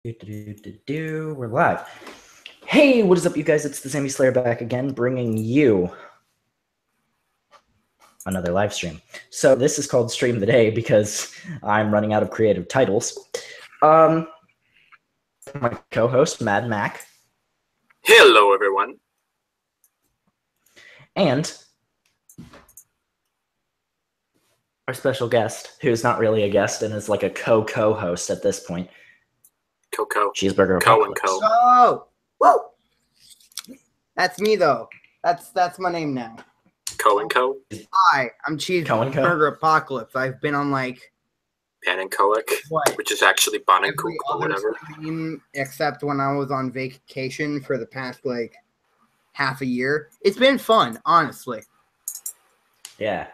We're live. Hey, what is up, you guys? It's the Sammy Slayer back again, bringing you another live stream. So this is called Stream the Day because I'm running out of creative titles. My co-host, Mad Mac. Hello, everyone. And our special guest, who's not really a guest and is like a co-host at this point. Coco. Cheeseburger Co and Apocalypse. Co. Oh, whoa! That's me though. That's my name now. Co and Co. Hi, I'm Co and Co. Cheeseburger Apocalypse. I've been on like Pan and Coic, what? which is actually Bon and Every Cook or other whatever. stream except when I was on vacation for the past like half a year. It's been fun, honestly. Yeah.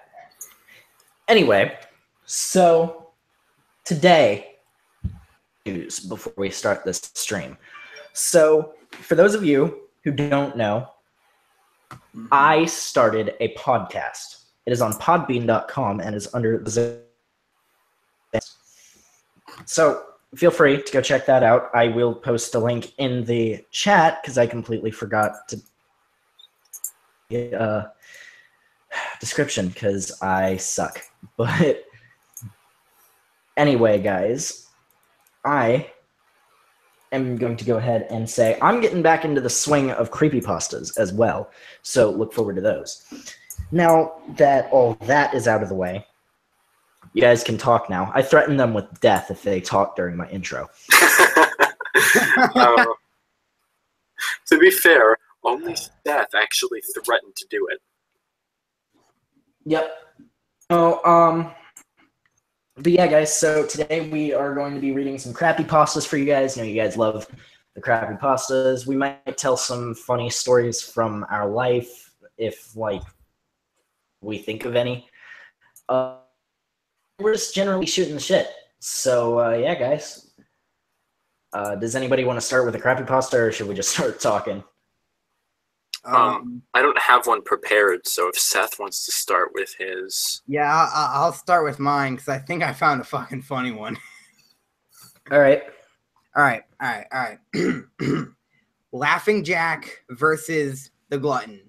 Anyway, so today, before we start this stream. So, for those of you who don't know, I started a podcast. It is on podbean.com and is under the... So, feel free to go check that out. I will post a link in the chat because I completely forgot to description because I suck. But anyway, guys, I am going to go ahead and say I'm getting back into the swing of creepypastas as well, so look forward to those. Now that all that is out of the way, you guys can talk now. I threaten them with death if they talk during my intro. To be fair, only Seth actually threatened to do it. Yep. Oh, but yeah, guys, so today we are going to be reading some crappy pastas for you guys. You know, you guys love the crappy pastas. We might tell some funny stories from our life if, like, we think of any. We're just generally shooting the shit. So, yeah, guys. Does anybody want to start with a crappy pasta, or should we just start talking? I don't have one prepared, so if Seth wants to start with his... Yeah, I'll start with mine because I think I found a fucking funny one. All right. All right. Laughing Jack versus the Glutton.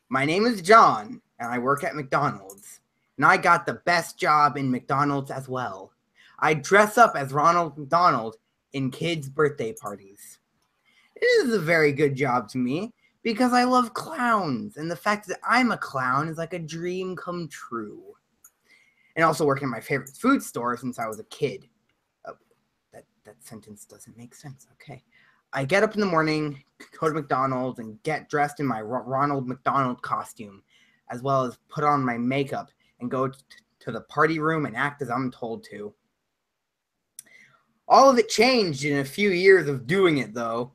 My name is John, and I work at McDonald's. And I got the best job in McDonald's as well. I dress up as Ronald McDonald in kids' birthday parties. It is a very good job to me because I love clowns, and the fact that I'm a clown is like a dream come true. And also working at my favorite food store since I was a kid. That sentence doesn't make sense. Okay. I get up in the morning, go to McDonald's, and get dressed in my Ronald McDonald costume, as well as put on my makeup and go to the party room and act as I'm told to. All of it changed in a few years of doing it, though.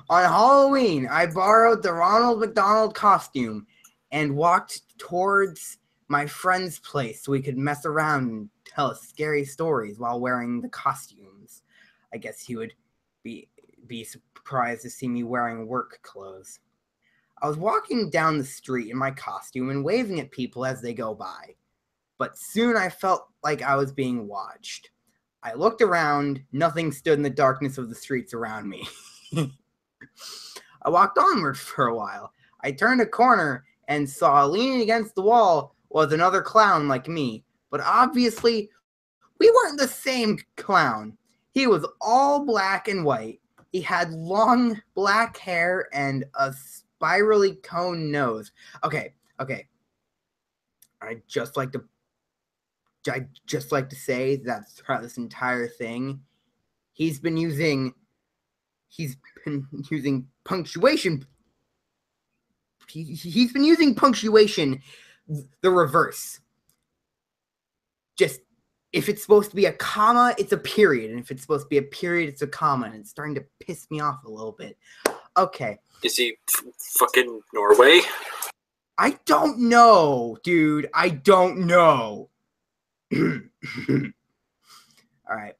On Halloween, I borrowed the Ronald McDonald costume and walked towards my friend's place so we could mess around and tell us scary stories while wearing the costumes. I guess he would be surprised to see me wearing work clothes. I was walking down the street in my costume and waving at people as they go by, but soon I felt like I was being watched. I looked around, nothing stood in the darkness of the streets around me. I walked onward for a while. I turned a corner and saw leaning against the wall was another clown like me, but obviously we weren't the same clown. He was all black and white. He had long black hair and a spirally cone nose. Okay. I'd just like to say that throughout this entire thing, he's been using punctuation. He's been using punctuation the reverse. Just, if it's supposed to be a comma, it's a period. And if it's supposed to be a period, it's a comma. And it's starting to piss me off a little bit. Okay. Is he fucking Norway? I don't know, dude. I don't know. All right.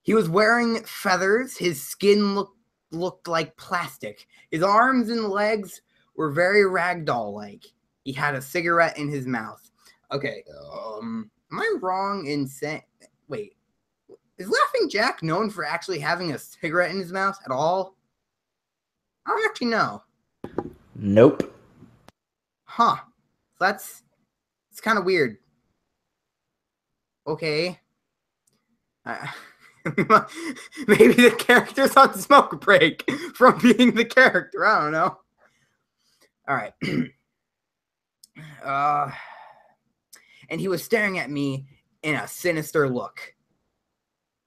He was wearing feathers. His skin looked like plastic. His arms and legs were very ragdoll-like. He had a cigarette in his mouth. Okay. Am I wrong in saying Wait, is Laughing Jack known for actually having a cigarette in his mouth at all? I don't actually know. Nope. Huh. It's kind of weird. Okay. Maybe the character's on smoke break from being the character. I don't know. All right. And he was staring at me in a sinister look.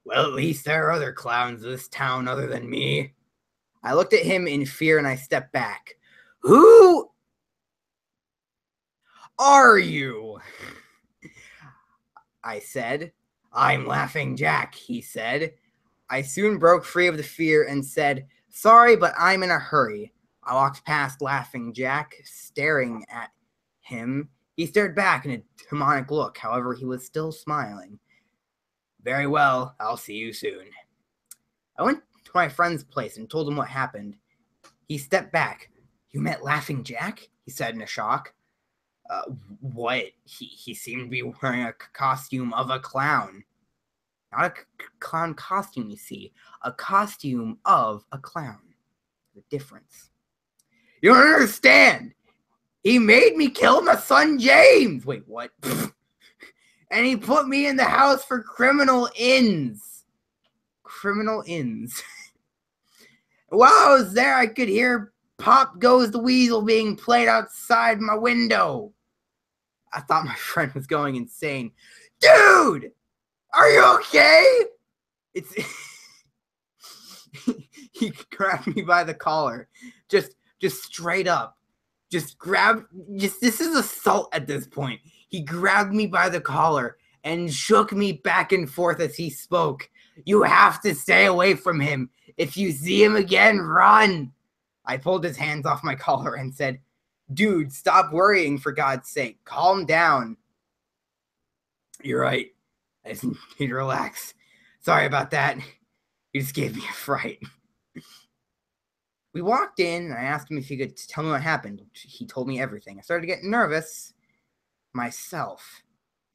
Well, at least there are other clowns in this town other than me. I looked at him in fear and I stepped back. Who are you? I said. I'm Laughing Jack, he said. I soon broke free of the fear and said, sorry, but I'm in a hurry. I walked past Laughing Jack, staring at him. He stared back in a demonic look. However, he was still smiling. Very well, I'll see you soon. I went to my friend's place and told him what happened. He stepped back. You met Laughing Jack? He said in a shock. What? He seemed to be wearing a costume of a clown. Not a clown costume, you see. A costume of a clown. The difference. You don't understand! He made me kill my son James! Wait, what? And he put me in the house for criminal ends. Criminal ends. While I was there, I could hear Pop Goes the Weasel being played outside my window. I thought my friend was going insane. Dude! Are you okay? He grabbed me by the collar. Just straight up. This is assault at this point. He grabbed me by the collar and shook me back and forth as he spoke. You have to stay away from him. If you see him again, run. I pulled his hands off my collar and said, dude, stop worrying, for God's sake. Calm down. You're right. I just need to relax. Sorry about that. You just gave me a fright. We walked in, and I asked him if he could tell me what happened. He told me everything. I started getting nervous myself.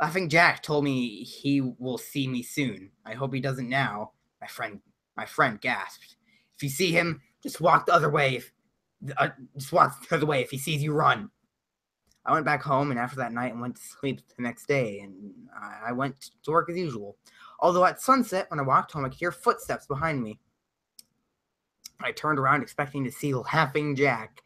Laughing Jack told me he will see me soon. I hope he doesn't now. My friend gasped. If you see him, just walk the other way. Just walk the other way. If he sees you, run. I went back home, and after that night, I went to sleep the next day, and I went to work as usual. Although at sunset, when I walked home, I could hear footsteps behind me. I turned around expecting to see Laughing Jack.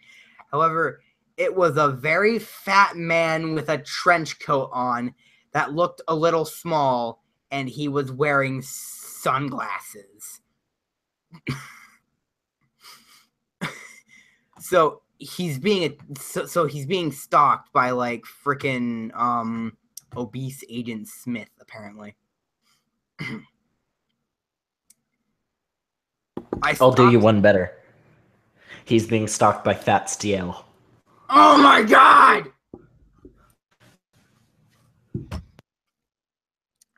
However, it was a very fat man with a trench coat on that looked a little small, and he was wearing sunglasses. So he's being stalked by like freaking obese Agent Smith, apparently. I'll do you one better. He's being stalked by Fat Steele. Oh my God!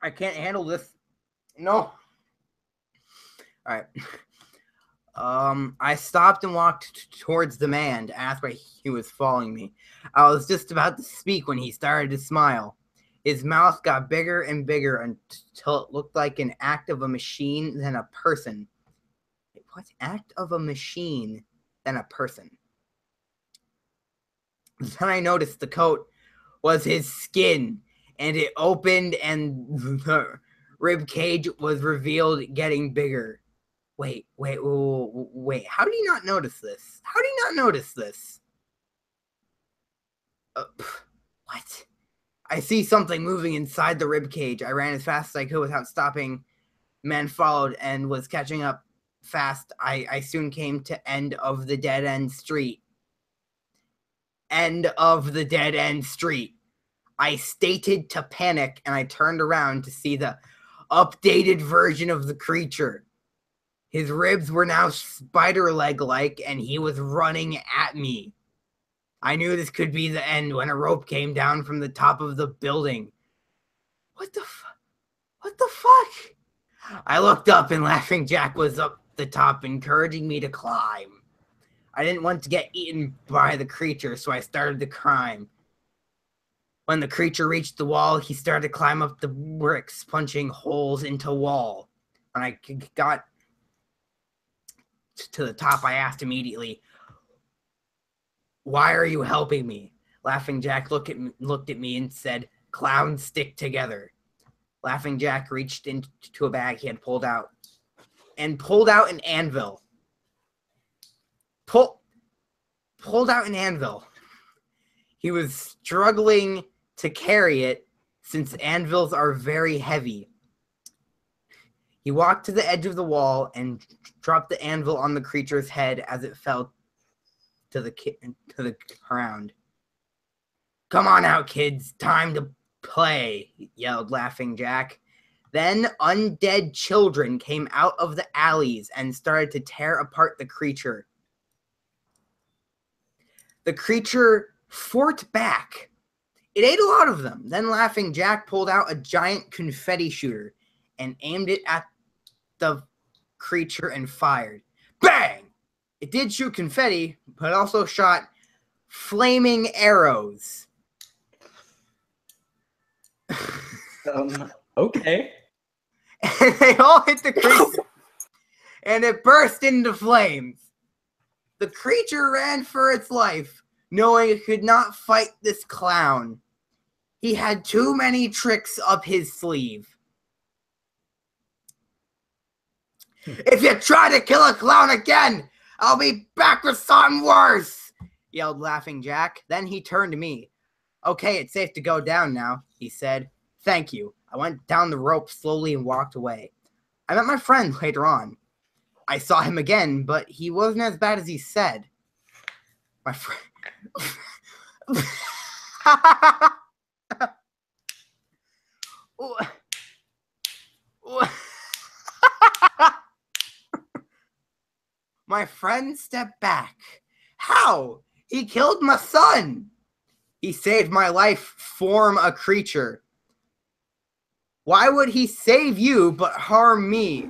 I can't handle this. No. Alright. I stopped and walked towards the man to ask why he was following me. I was just about to speak when he started to smile. His mouth got bigger and bigger until it looked like an act of a machine than a person. What act of a machine than a person? Then I noticed the coat was his skin, and it opened and the rib cage was revealed, getting bigger. Wait. How do you not notice this? How do you not notice this? What? I see something moving inside the rib cage. I ran as fast as I could without stopping. Man followed and was catching up fast. I soon came to end of the dead end street. End of the dead end street. I stated to panic, and I turned around to see the updated version of the creature. His ribs were now spider leg-like, and he was running at me. I knew this could be the end when a rope came down from the top of the building. What the fuck? I looked up, and Laughing Jack was up the top, encouraging me to climb. I didn't want to get eaten by the creature, so I started to climb. When the creature reached the wall, he started to climb up the bricks, punching holes into wall. When I got to the top, I asked immediately, "Why are you helping me?" Laughing Jack looked at me and said, "Clowns stick together." Laughing Jack reached into a bag he had pulled out an anvil. Pulled out an anvil. He was struggling to carry it since anvils are very heavy. He walked to the edge of the wall and dropped the anvil on the creature's head as it fell to the ground. "Come on out, kids. Time to play," yelled Laughing Jack. Then undead children came out of the alleys and started to tear apart the creature. The creature fought back. It ate a lot of them. Then Laughing Jack pulled out a giant confetti shooter and aimed it at the creature and fired. Bang! It did shoot confetti, but also shot flaming arrows. Okay. And they all hit the creature, and it burst into flames. The creature ran for its life, knowing it could not fight this clown. He had too many tricks up his sleeve. "If you try to kill a clown again, I'll be back with something worse," yelled Laughing Jack. Then he turned to me. "Okay, it's safe to go down now," he said. "Thank you." I went down the rope slowly and walked away. I met my friend later on. I saw him again, but he wasn't as bad as he said. My friend... My friend stepped back. "How? He killed my son." "He saved my life from a creature." "Why would he save you but harm me?"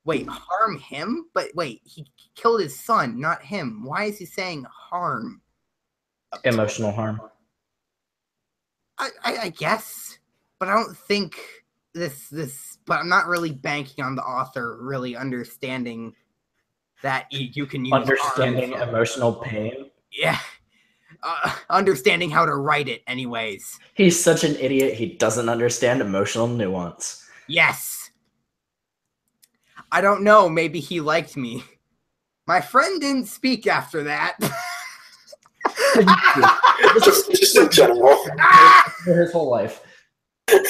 Wait, harm him? But wait, he killed his son, not him. Why is he saying harm? Emotional harm. I guess, but I don't think this. But I'm not really banking on the author really understanding that you can use Understanding harm. emotional pain. Yeah, understanding how to write it. Anyways, He's such an idiot. He doesn't understand emotional nuance. yes. I don't know. Maybe he liked me. My friend didn't speak after that. just in general. For his whole life.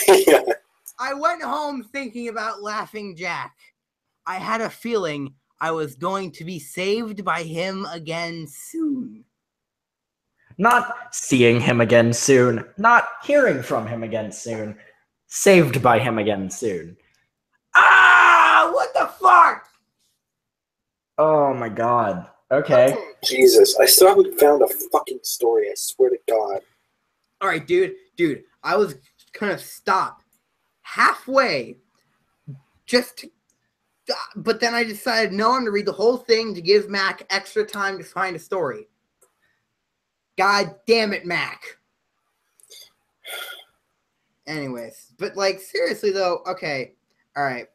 Yeah. I went home thinking about Laughing Jack. I had a feeling I was going to be saved by him again soon. Not seeing him again soon. Not hearing from him again soon. Saved by him again soon. Ah! What the fuck? Oh my god. Okay. Jesus, I still haven't found a fucking story, I swear to God. Alright, dude, I was gonna stop halfway but then I decided, no, I'm gonna read the whole thing to give Mac extra time to find a story. God damn it, Mac. Anyways, but like, seriously though, okay, alright,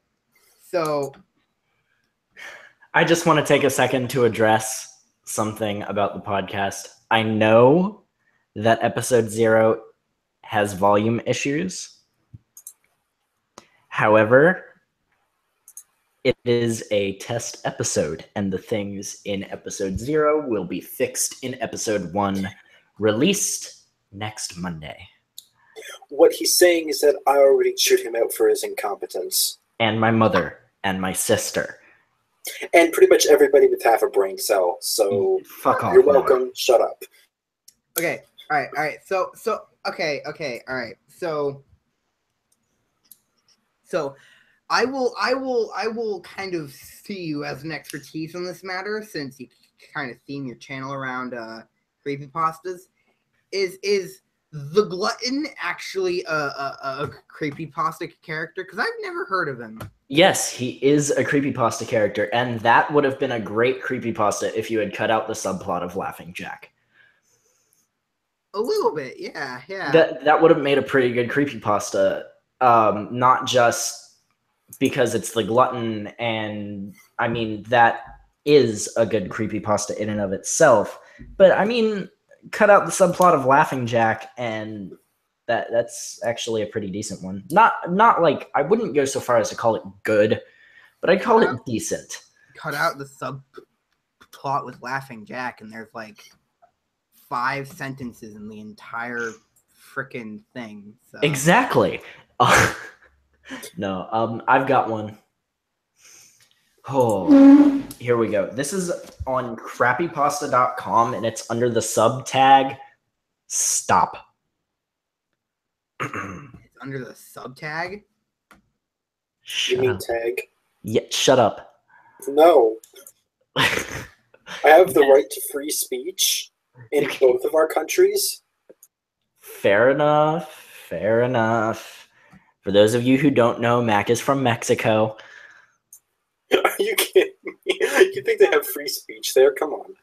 so... I just want to take a second to address something about the podcast. I know that episode 0 has volume issues. However, it is a test episode, and the things in episode 0 will be fixed in episode 1, released next Monday. What he's saying is that I already chewed him out for his incompetence. And my mother, and my sister. And pretty much everybody with half a brain cell, so fuck off. You're welcome, shut up. Okay, alright, so, okay, alright, so I will kind of see you as an expertise on this matter, since you kind of theme your channel around creepypastas. Is the Glutton actually a creepypasta character? Because I've never heard of him. Yes, he is a creepypasta character, and that would have been a great creepypasta if you had cut out the subplot of Laughing Jack. A little bit, yeah. That would have made a pretty good creepypasta. Not just because it's the glutton, and I mean that is a good creepypasta in and of itself. But I mean, cut out the subplot of Laughing Jack, and that's actually a pretty decent one. Not like, I wouldn't go so far as to call it good, but I'd call it decent. Cut out the subplot with Laughing Jack, and there's like 5 sentences in the entire freaking thing. So. Exactly. No, I've got one. Oh, here we go. This is on crappypasta.com, and it's under the sub tag stop. It's under the sub tag? You mean tag? Yeah, shut up. No. I have the right to free speech in both of our countries. Fair enough. Fair enough. For those of you who don't know, Mac is from Mexico. Are you kidding me? You think they have free speech there? Come on.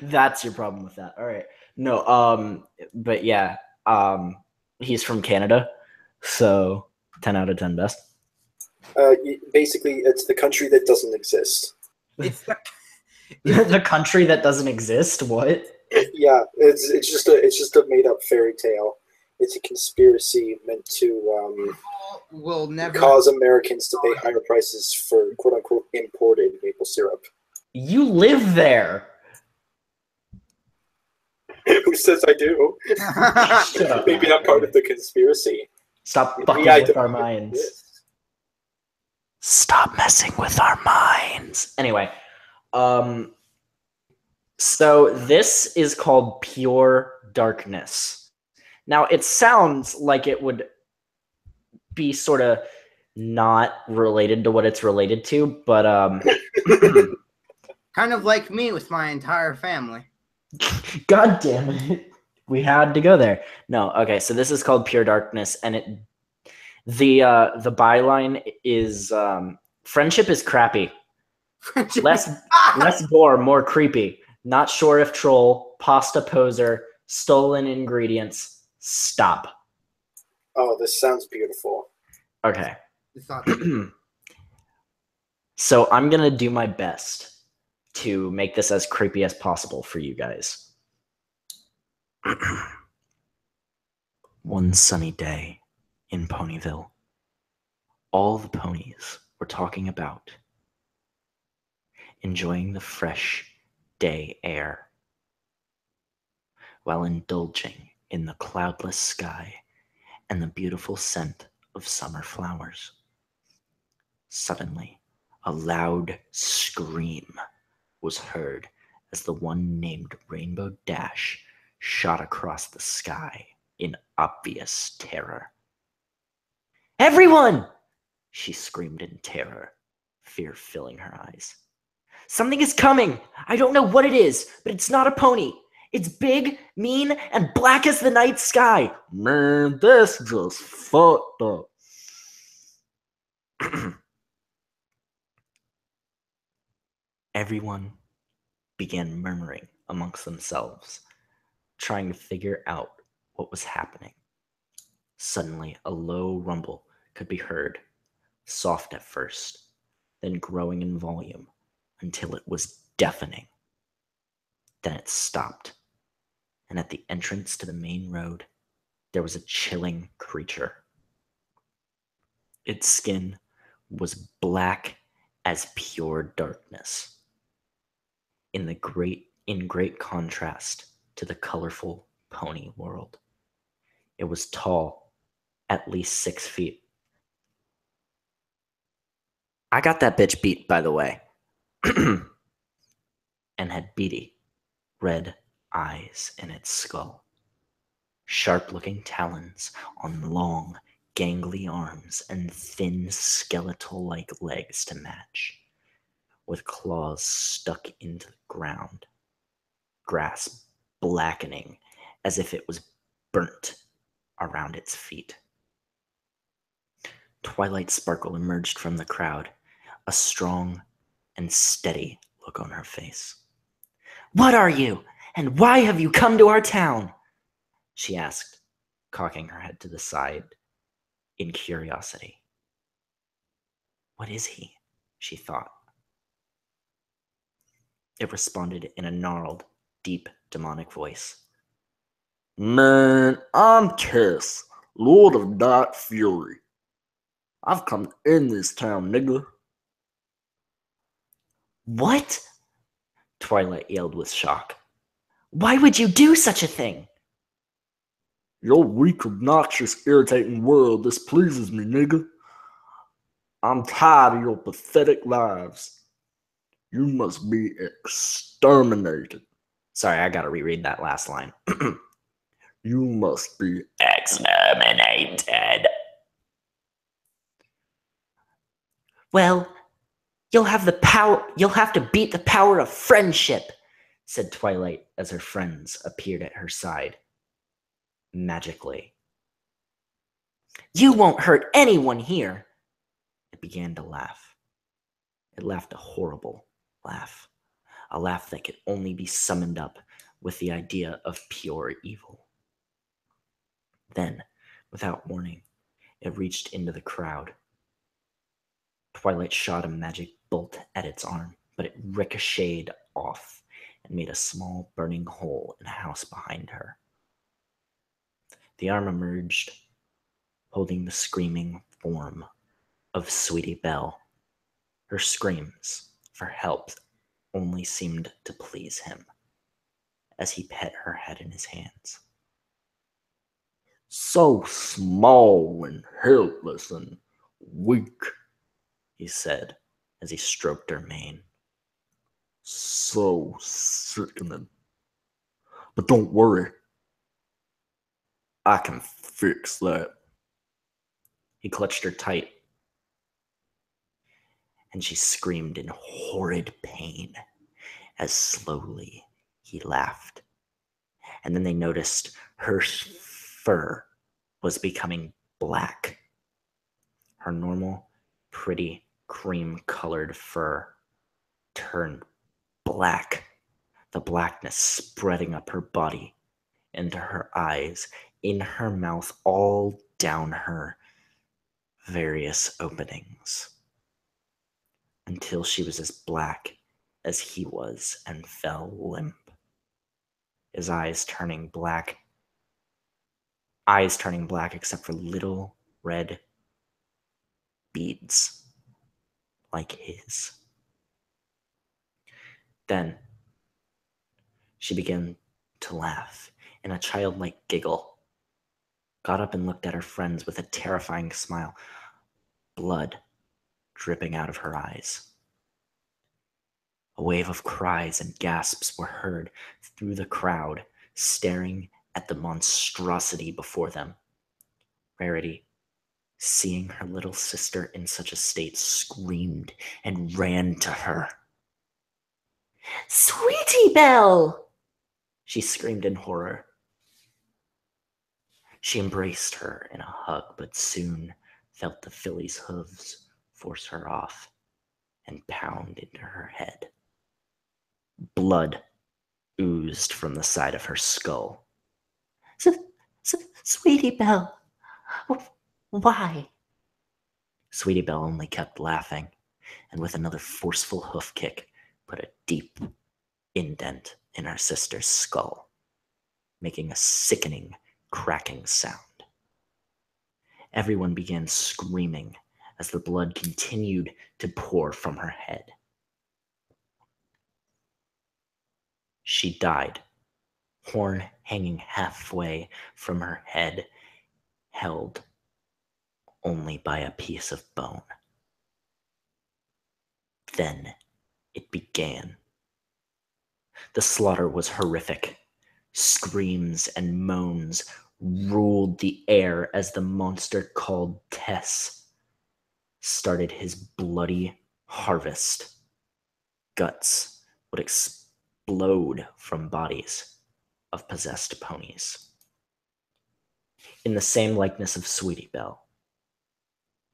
That's your problem with that. All right. No, but yeah, he's from Canada, so 10 out of 10 best. Basically, it's the country that doesn't exist. It's The country that doesn't exist? What? Yeah, it's just a made up fairy tale. It's a conspiracy meant to will never cause Americans to pay higher prices for quote unquote imported maple syrup. You live there. Who says I do? Shut up. Maybe I'm part of the conspiracy. Stop Maybe fucking I with don't our minds. exist. Stop messing with our minds. Anyway, so this is called Pure Darkness. Now, it sounds like it would be sort of not related to what it's related to, but kind of like me with my entire family. God damn it. We had to go there. No, okay, so this is called Pure Darkness, and the byline is friendship is crappy. Less gore, more creepy. Not sure if troll, pasta poser, stolen ingredients. Stop. Oh, this sounds beautiful. Okay. It's not So I'm gonna do my best to make this as creepy as possible for you guys. One sunny day in Ponyville, all the ponies were talking about enjoying the fresh day air while indulging in the cloudless sky and the beautiful scent of summer flowers. Suddenly, a loud scream was heard as the one named Rainbow Dash shot across the sky in obvious terror. "Everyone!" she screamed in terror, fear filling her eyes. "Something is coming! I don't know what it is, but it's not a pony. It's big, mean, and black as the night sky. Man, this just fucked up." Everyone began murmuring amongst themselves, trying to figure out what was happening. Suddenly, a low rumble could be heard, soft at first, then growing in volume until it was deafening. Then it stopped, and at the entrance to the main road, there was a chilling creature. Its skin was black as pure darkness, in great contrast to the colorful pony world. It was tall, at least 6 feet. I got that bitch beat, by the way. And had beady, red eyes in its skull. Sharp-looking talons on long, gangly arms and thin skeletal-like legs to match, with claws stuck into the ground, grass blackening as if it was burnt around its feet. Twilight Sparkle emerged from the crowd, a strong and steady look on her face. "What are you? And why have you come to our town? She asked, cocking her head to the side in curiosity. What is he? She thought. It responded in a gnarled, deep, demonic voice. Man, I'm Tess, Lord of Dark Fury. I've come in this town, nigga. What? Twilight yelled with shock. Why would you do such a thing? Your weak, obnoxious, irritating world displeases me, nigga. I'm tired of your pathetic lives. You must be exterminated. Sorry, I gotta reread that last line. You must be exterminated. Well, you'll have to beat the power of friendship, said Twilight as her friends appeared at her side. Magically. You won't hurt anyone here. It began to laugh. It laughed a horrible laugh. A laugh that could only be summoned up with the idea of pure evil. Then, without warning, it reached into the crowd. Twilight shot a magic bolt at its arm, but it ricocheted off and made a small burning hole in a house behind her. The arm emerged, holding the screaming form of Sweetie Belle. Her screams for help only seemed to please him as he pet her head in his hands. So small and helpless and weak, he said as he stroked her mane. So sickening. But don't worry. I can fix that. He clutched her tight, and she screamed in horrid pain as slowly he laughed. And then they noticed her fur was becoming black. Her normal, pretty, cream-colored fur turned black, the blackness spreading up her body, into her eyes, in her mouth, all down her various openings, until she was as black as he was and fell limp. His eyes turning black except for little red beads like his. Then she began to laugh in a childlike giggle, got up and looked at her friends with a terrifying smile, blood dripping out of her eyes. A wave of cries and gasps were heard through the crowd, staring at the monstrosity before them. Rarity, seeing her little sister in such a state, screamed and ran to her. "Sweetie Belle!" she screamed in horror. She embraced her in a hug, but soon felt the filly's hooves force her off and pound into her head. Blood oozed from the side of her skull. Sweetie Belle, why? Sweetie Belle only kept laughing, and with another forceful hoof kick, put a deep indent in her sister's skull, making a sickening, cracking sound. Everyone began screaming as the blood continued to pour from her head. She died, horn hanging halfway from her head, held only by a piece of bone. Then it began. The slaughter was horrific. Screams and moans ruled the air as the monster called Tess started his bloody harvest. Guts would explode from bodies of possessed ponies. In the same likeness of Sweetie Belle,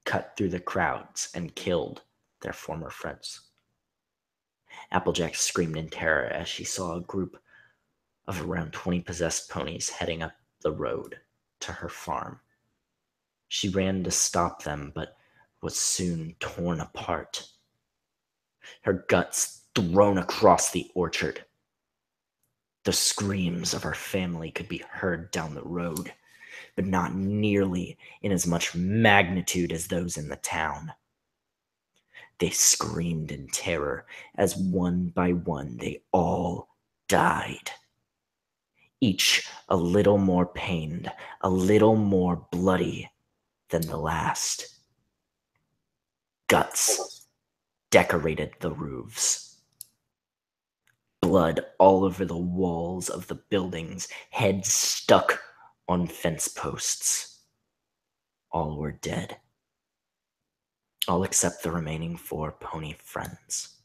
cut through the crowds and killed their former friends. Applejack screamed in terror as she saw a group of around 20 possessed ponies heading up the road to her farm. She ran to stop them, but was soon torn apart. Her guts thrown across the orchard. The screams of her family could be heard down the road, but not nearly in as much magnitude as those in the town. They screamed in terror as one by one they all died. Each a little more pained, a little more bloody than the last. Guts decorated the roofs. Blood all over the walls of the buildings, heads stuck on fence posts. All were dead. All except the remaining 4 pony friends.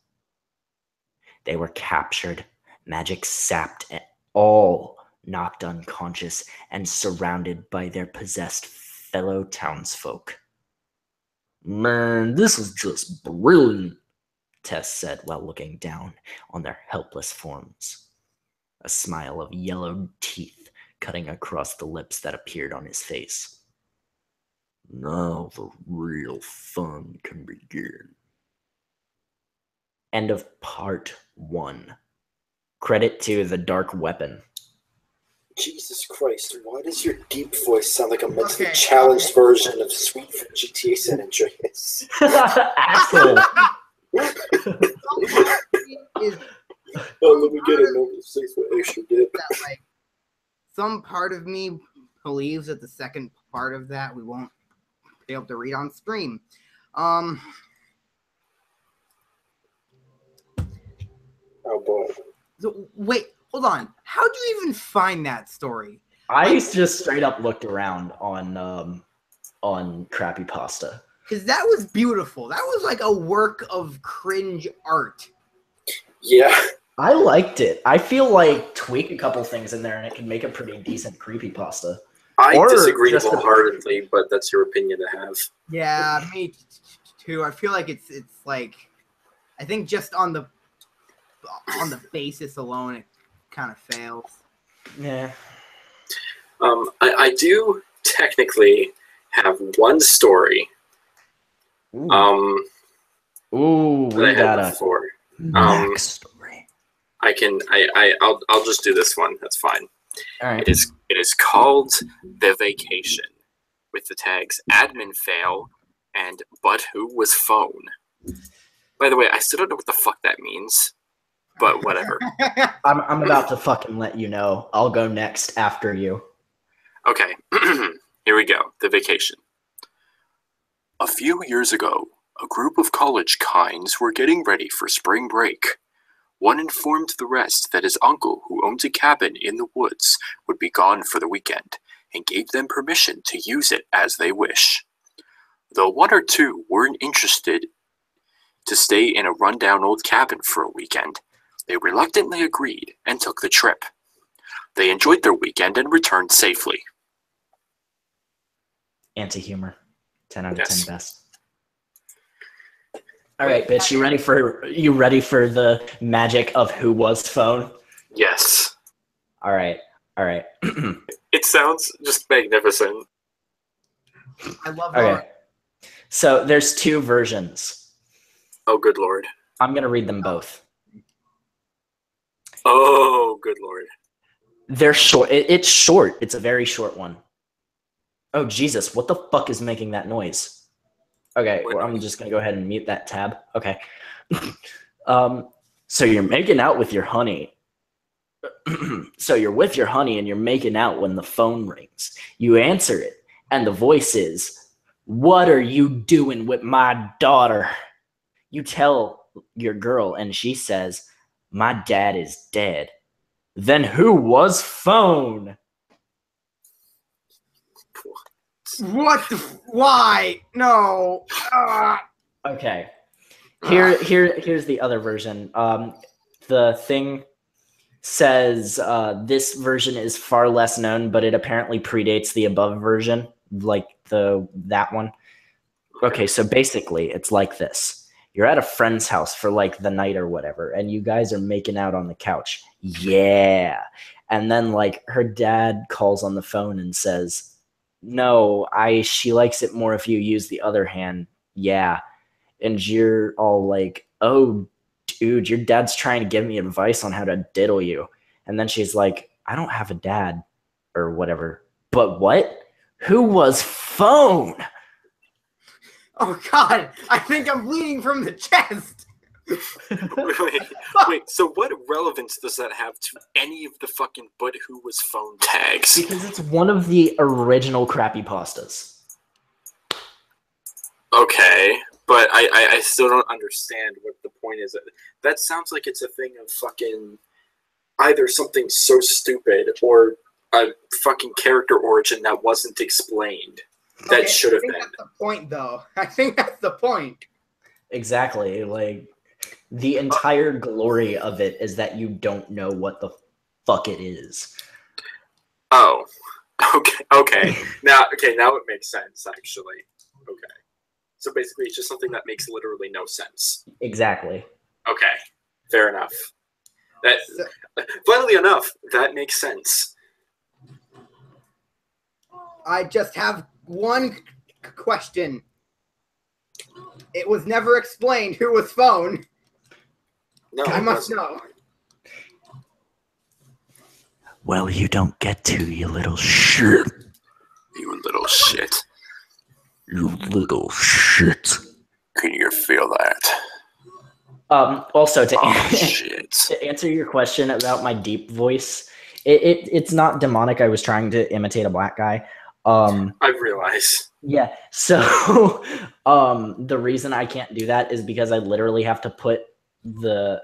They were captured, magic sapped, and all knocked unconscious and surrounded by their possessed fellow townsfolk. "Man, this is just brilliant," Tess said while looking down on their helpless forms. A smile of yellowed teeth cutting across the lips that appeared on his face. "Now the real fun can begin." End of part 1. Credit to The Dark Weapon. Jesus Christ, why does your deep voice sound like a mentally challenged version of Sweet from GTA San Andreas? Asshole. Let me get it. No mistakes with extra dip. That, like, some part of me believes that the second part of that we won't be able to read on stream. Oh boy. So, wait, hold on. How'd you even find that story? I just straight up looked around on Crappypasta. Because that was beautiful. That was like a work of cringe art. Yeah. I liked it. I feel like tweak a couple things in there and it can make a pretty decent creepypasta. I Or disagree just wholeheartedly, but that's your opinion to have. Yeah, me too. I feel like it's like, I think just on the basis alone, it kind of fails. Yeah. I do technically have one story. Ooh, we got a before. Max story. I'll just do this one. That's fine. All right. It is called The Vacation, with the tags admin fail and but who was phone. By the way, I still don't know what the fuck that means, but whatever. I'm about to fucking let you know. I'll go next after you. Okay, here we go. The Vacation. A few years ago, a group of college kinds were getting ready for spring break. One informed the rest that his uncle, who owned a cabin in the woods, would be gone for the weekend, and gave them permission to use it as they wish. Though one or two weren't interested to stay in a rundown old cabin for a weekend, they reluctantly agreed and took the trip. They enjoyed their weekend and returned safely. Anti-humor. 10 out of 10 Yes. best. All right, bitch. You ready for the magic of who was phone? Yes. All right. It sounds just magnificent. I love Okay. So there's 2 versions. Oh, good lord. I'm gonna read them both. Oh, good lord. They're short. It's short. It's a very short one. Oh, Jesus. What the fuck is making that noise? Okay, well, I'm just going to go ahead and mute that tab. Okay. So you're making out with your honey. So you're with your honey and you're making out when the phone rings. You answer it, and the voice is, "What are you doing with my daughter?" You tell your girl, and she says, "My dad is dead." Then who was phone? What the? Why? No. Okay. Here's the other version. The thing says this version is far less known, but it apparently predates the above version, like that one. Okay, so basically it's like this. You're at a friend's house for like the night or whatever, and you guys are making out on the couch. Yeah. And then like her dad calls on the phone and says, "No, she likes it more if you use the other hand." Yeah. And you're all like, "Oh, dude, your dad's trying to give me advice on how to diddle you." And then she's like, "I don't have a dad," or whatever. But what? Who was phone? Oh God, I think I'm bleeding from the chest. Wait, so what relevance does that have to any of the fucking "but who was phone" tags? Because it's one of the original creepypastas. Okay, but I still don't understand what the point is. That sounds like it's a thing of fucking either something so stupid or a fucking character origin that wasn't explained. That Okay, should have I think been. that's the point, though. I think that's the point. Exactly. Like, the entire glory of it is that you don't know what the fuck it is. Oh, okay. Now it makes sense, actually. Okay. So basically, it's just something that makes literally no sense. Exactly. Okay, fair enough. Funnily enough, that makes sense. I just have one question. It was never explained who was phone. No, I must know. Well, you don't get to, you little shit. You little shit. You little shit. Can you feel that? Also, to Shit. answer your question about my deep voice, it's not demonic. I was trying to imitate a black guy. I realize. Yeah. So, the reason I can't do that is because I literally have to put the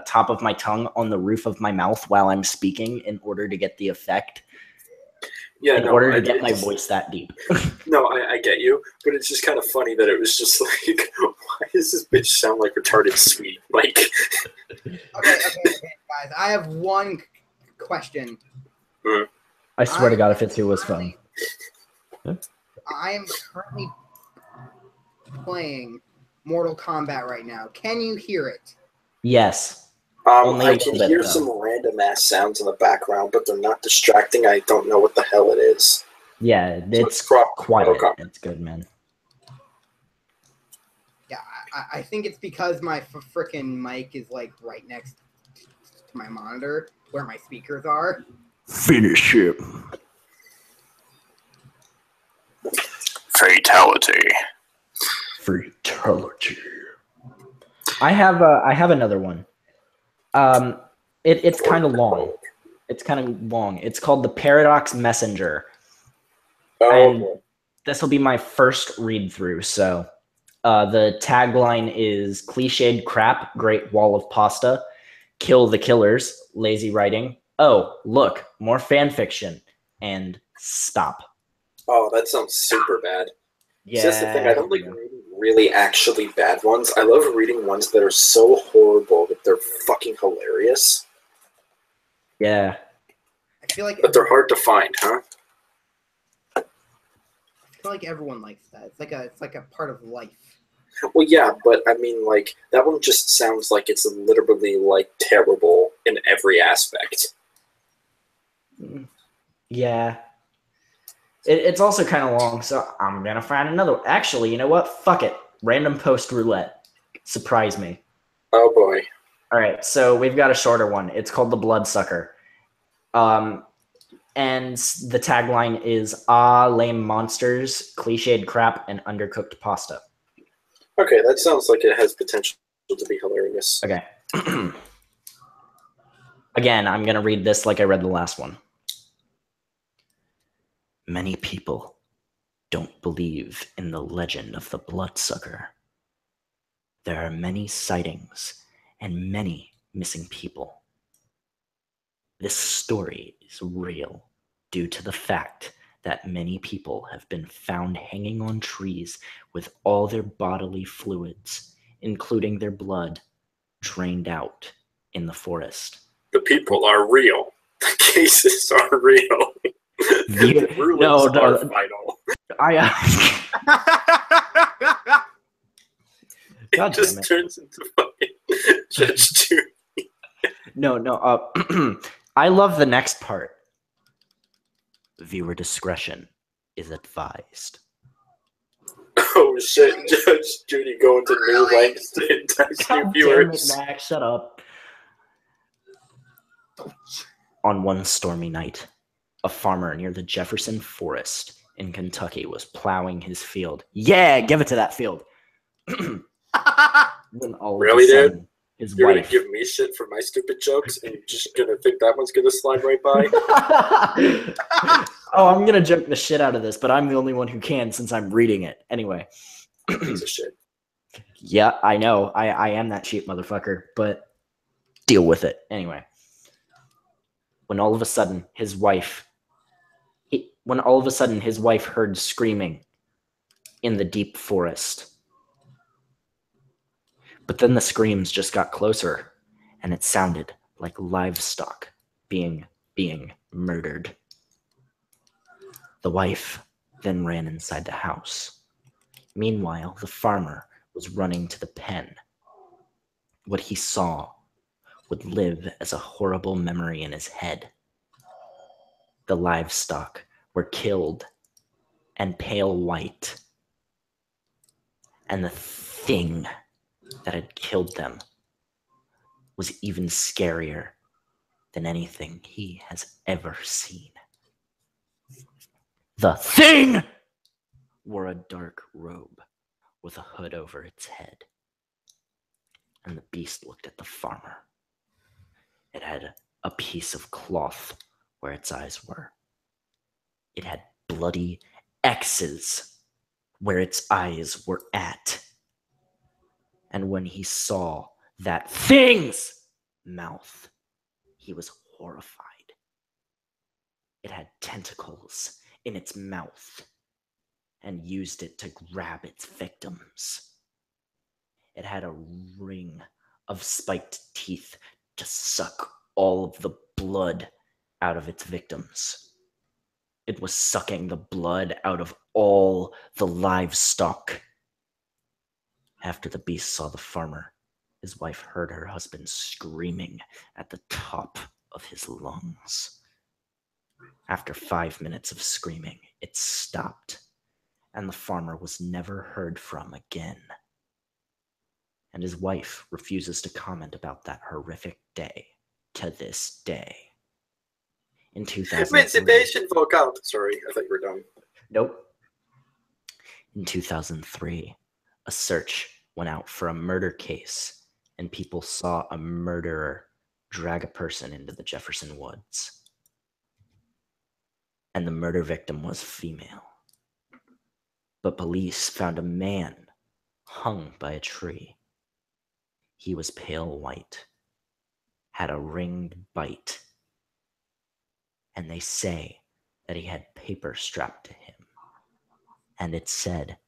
top of my tongue on the roof of my mouth while I'm speaking in order to get the effect. Yeah, in order to get my voice that deep. No, I get you, but it's just kind of funny that it was just like, why does this bitch sound like retarded sweet? Like, Okay, guys. I have one question. I swear to God, if it's who was phone. I am currently playing Mortal Kombat right now. Can you hear it? Yes. Only a I little can bit, hear though. some random ass sounds in the background, but they're not distracting. I don't know what the hell it is. Yeah, it's quiet. It's good, man. Yeah, I think it's because my freaking mic is like right next to my monitor where my speakers are. Finish him. Fatality. I have another one. It's kind of long. It's called The Paradox Messenger. And this will be my first read through. So, the tagline is "Cliched crap, great wall of pasta, kill the killers, lazy writing. Oh, look, more fan fiction, and stop." Oh, that sounds super bad. Yeah, That's the thing. I don't like reading really actually bad ones. I love reading ones that are so horrible that they're fucking hilarious. Yeah. I feel like, but they're hard to find, huh? I feel like everyone likes that. It's like a part of life. Well, yeah, but I mean, like, that one just sounds like it's literally, like, terrible in every aspect. Yeah. It's also kind of long, so I'm going to find another one. Actually, you know what? Fuck it. Random post roulette. Surprise me. Oh, boy. All right, so we've got a shorter one. It's called The Bloodsucker. And the tagline is, lame monsters, cliched crap, and undercooked pasta. Okay, that sounds like it has potential to be hilarious. Okay. Again, I'm going to read this like I read the last one. Many people don't believe in the legend of the bloodsucker. There are many sightings and many missing people. This story is real due to the fact that many people have been found hanging on trees with all their bodily fluids, including their blood, drained out in the forest. The people are real. The cases are real. The rulings are vital. God it just damn it. turns into fucking Judge Judy. No. I love the next part. Viewer discretion is advised. Oh shit, Judge Judy going to new lengths to entice new God damn it, viewers. Max, shut up. On one stormy night, a farmer near the Jefferson Forest in Kentucky was plowing his field. Yeah, give it to that field. Then all of a Really, dude? sudden, his You're wife. gonna give me shit for my stupid jokes, and you're just gonna think that one's gonna slide right by? Oh, I'm gonna joke the shit out of this, but I'm the only one who can since I'm reading it. Anyway. Piece of shit. Yeah, I know. I am that cheap motherfucker, but deal with it. Anyway. When all of a sudden his wife heard screaming in the deep forest. But then the screams just got closer, and it sounded like livestock being murdered. The wife then ran inside the house. Meanwhile, the farmer was running to the pen. What he saw would live as a horrible memory in his head. The livestock were killed and pale white, and the thing that had killed them was even scarier than anything he has ever seen. The thing wore a dark robe with a hood over its head, and the beast looked at the farmer. It had a piece of cloth where its eyes were. It had bloody X's where its eyes were at. And when he saw that thing's mouth, he was horrified. It had tentacles in its mouth and used it to grab its victims. It had a ring of spiked teeth to suck all of the blood out of its victims. It was sucking the blood out of all the livestock. After the beast saw the farmer, his wife heard her husband screaming at the top of his lungs. After 5 minutes of screaming, it stopped, and the farmer was never heard from again. And his wife refuses to comment about that horrific day to this day. In 2003, Emancipation folk out. Sorry, I thought you were done. Nope. In 2003, a search went out for a murder case, and people saw a murderer drag a person into the Jefferson woods. And the murder victim was female. But police found a man hung by a tree. He was pale white, had a ringed bite, and they say that he had paper strapped to him. And it said,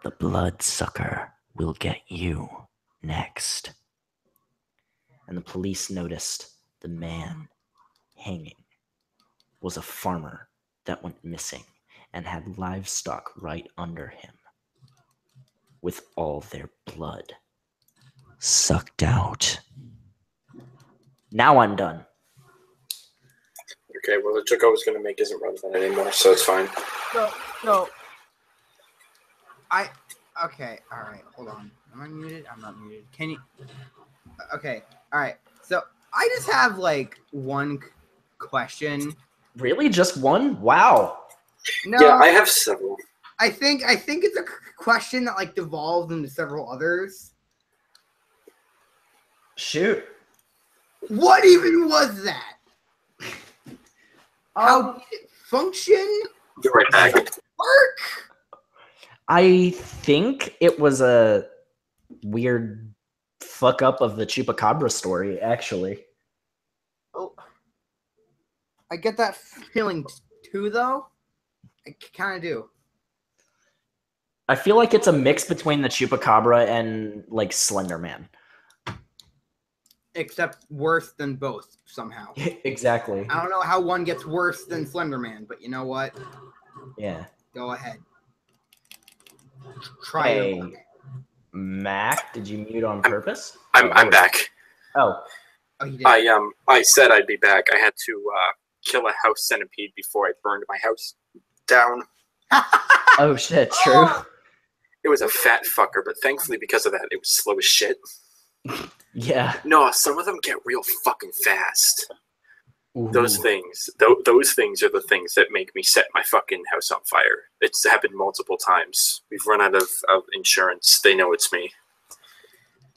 "The bloodsucker will get you next." And the police noticed the man hanging was a farmer that went missing and had livestock right under him, with all their blood sucked out. Now I'm done. Okay, well, the joke I was going to make isn't relevant anymore, so it's fine. Okay, alright, hold on. Am I muted? I'm not muted. Can you... Okay, alright. So, I just have, like, one question. Really? Just one? Wow. No, Yeah, I have several. I think it's a question that, like, devolved into several others. Shoot. What even was that? How did it function? Be right back. Work? I think it was a weird fuck up of the Chupacabra story, actually. Oh, I get that feeling too, though. I kind of do. I feel like it's a mix between the Chupacabra and, like, Slender Man. Except worse than both, somehow. Exactly. I don't know how one gets worse than Slender Man, but you know what? Yeah. Go ahead. Try Hey, your luck. Mac, did you mute on purpose? I'm back. Oh. Oh, you did. I said I'd be back. I had to kill a house centipede before I burned my house down. Oh shit, true. It was a fat fucker, but thankfully because of that, it was slow as shit. Yeah. No, some of them get real fucking fast. Ooh. Those things are the things that make me set my fucking house on fire. It's happened multiple times. We've run out of insurance. They know it's me.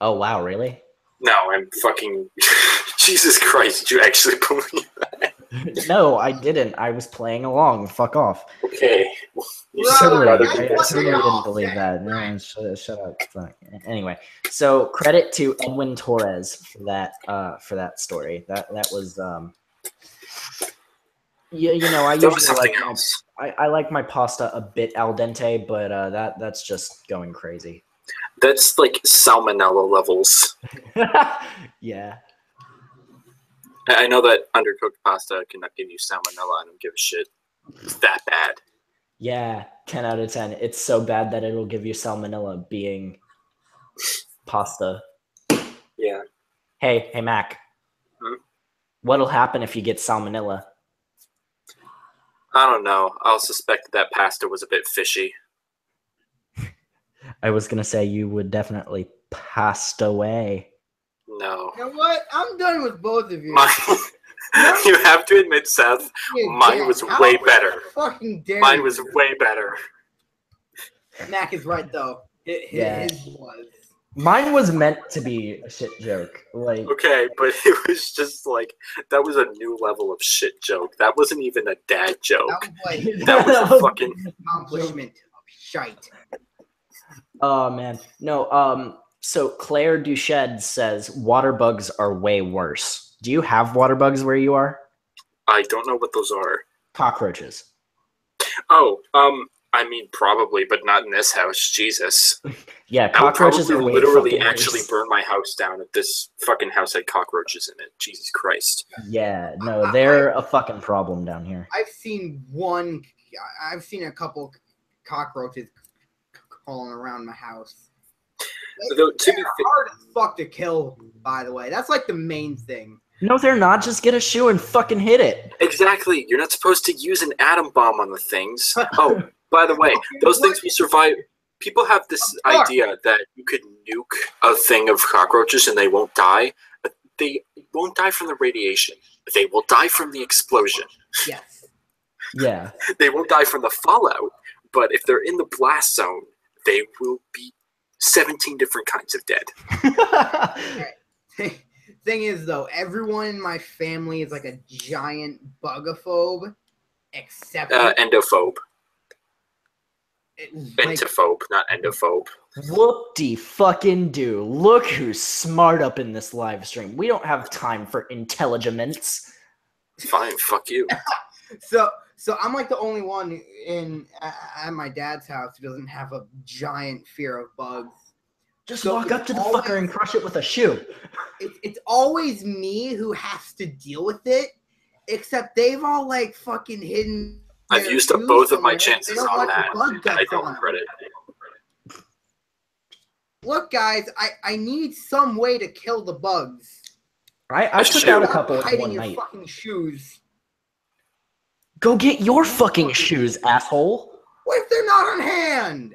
Oh wow, really? No, I'm fucking... Jesus Christ, did you actually believe that? No, I didn't. I was playing along. Fuck off. Okay. You Right. Totally, rather I be totally didn't believe that. No, shut up. Fuck. Anyway, so credit to Edwin Torres for that story. That was you know, I That was usually something like else. I like my pasta a bit al dente, but that's just going crazy. That's like salmonella levels. Yeah. I know that undercooked pasta cannot give you salmonella. I don't give a shit. It's that bad. Yeah, 10 out of 10. It's so bad that it'll give you salmonella being pasta. Yeah. Hey, Mac. Hmm? What'll happen if you get salmonella? I don't know. I'll suspect that pasta was a bit fishy. I was going to say you would definitely passed away. No. You know what? I'm done with both of you. You have to admit, Seth, mine was way better. Fucking dare Mine you. was way better. Mac is right though. His was. Mine was meant to be a shit joke. Like, Okay, but it was just like, that was a new level of shit joke. That wasn't even a dad joke. That was like That was a fucking... accomplishment of shite. oh man. No, so Claire Duched says water bugs are way worse. Do you have water bugs where you are? I don't know what those are. Cockroaches. Oh, I mean, probably, but not in this house. Jesus. Yeah, I would cockroaches probably are way literally fucking actually worse. burn my house down if this fucking house had cockroaches in it. Jesus Christ. Yeah, no, they're a fucking problem down here. I've seen a couple cockroaches crawling around my house. Though, to be They're fair, hard as fuck to kill, by the way. That's like the main thing. No, they're not. Just get a shoe and fucking hit it. exactly. You're not supposed to use an atom bomb on the things. Oh, by the way, those things will survive. People have this idea that you could nuke a thing of cockroaches and they won't die, but they won't die from the radiation. They will die from the explosion. Yes. Yeah. They won't die from the fallout, but if they're in the blast zone, they will be 17 different kinds of dead. Thing is, though, everyone in my family is like a giant bugophobe, except Endophobe. like, Entophobe, not endophobe. Whoop-de-fucking-do. Look who's smart up in this live stream. We don't have time for intelligence. Fine, fuck you. So I'm like the only one at my dad's house who doesn't have a giant fear of bugs. Just So walk up it's to the always- fucker and crush it with a shoe. It's always me who has to deal with it, except they've all like fucking hidden. I've their used up shoes both of my somewhere. They chances don't on want the that. bug I guts don't on. regret it. Look, guys, I need some way to kill the bugs. I took out a couple Hiding one your night. fucking shoes. Go get your fucking shoes, asshole. What if they're not on hand?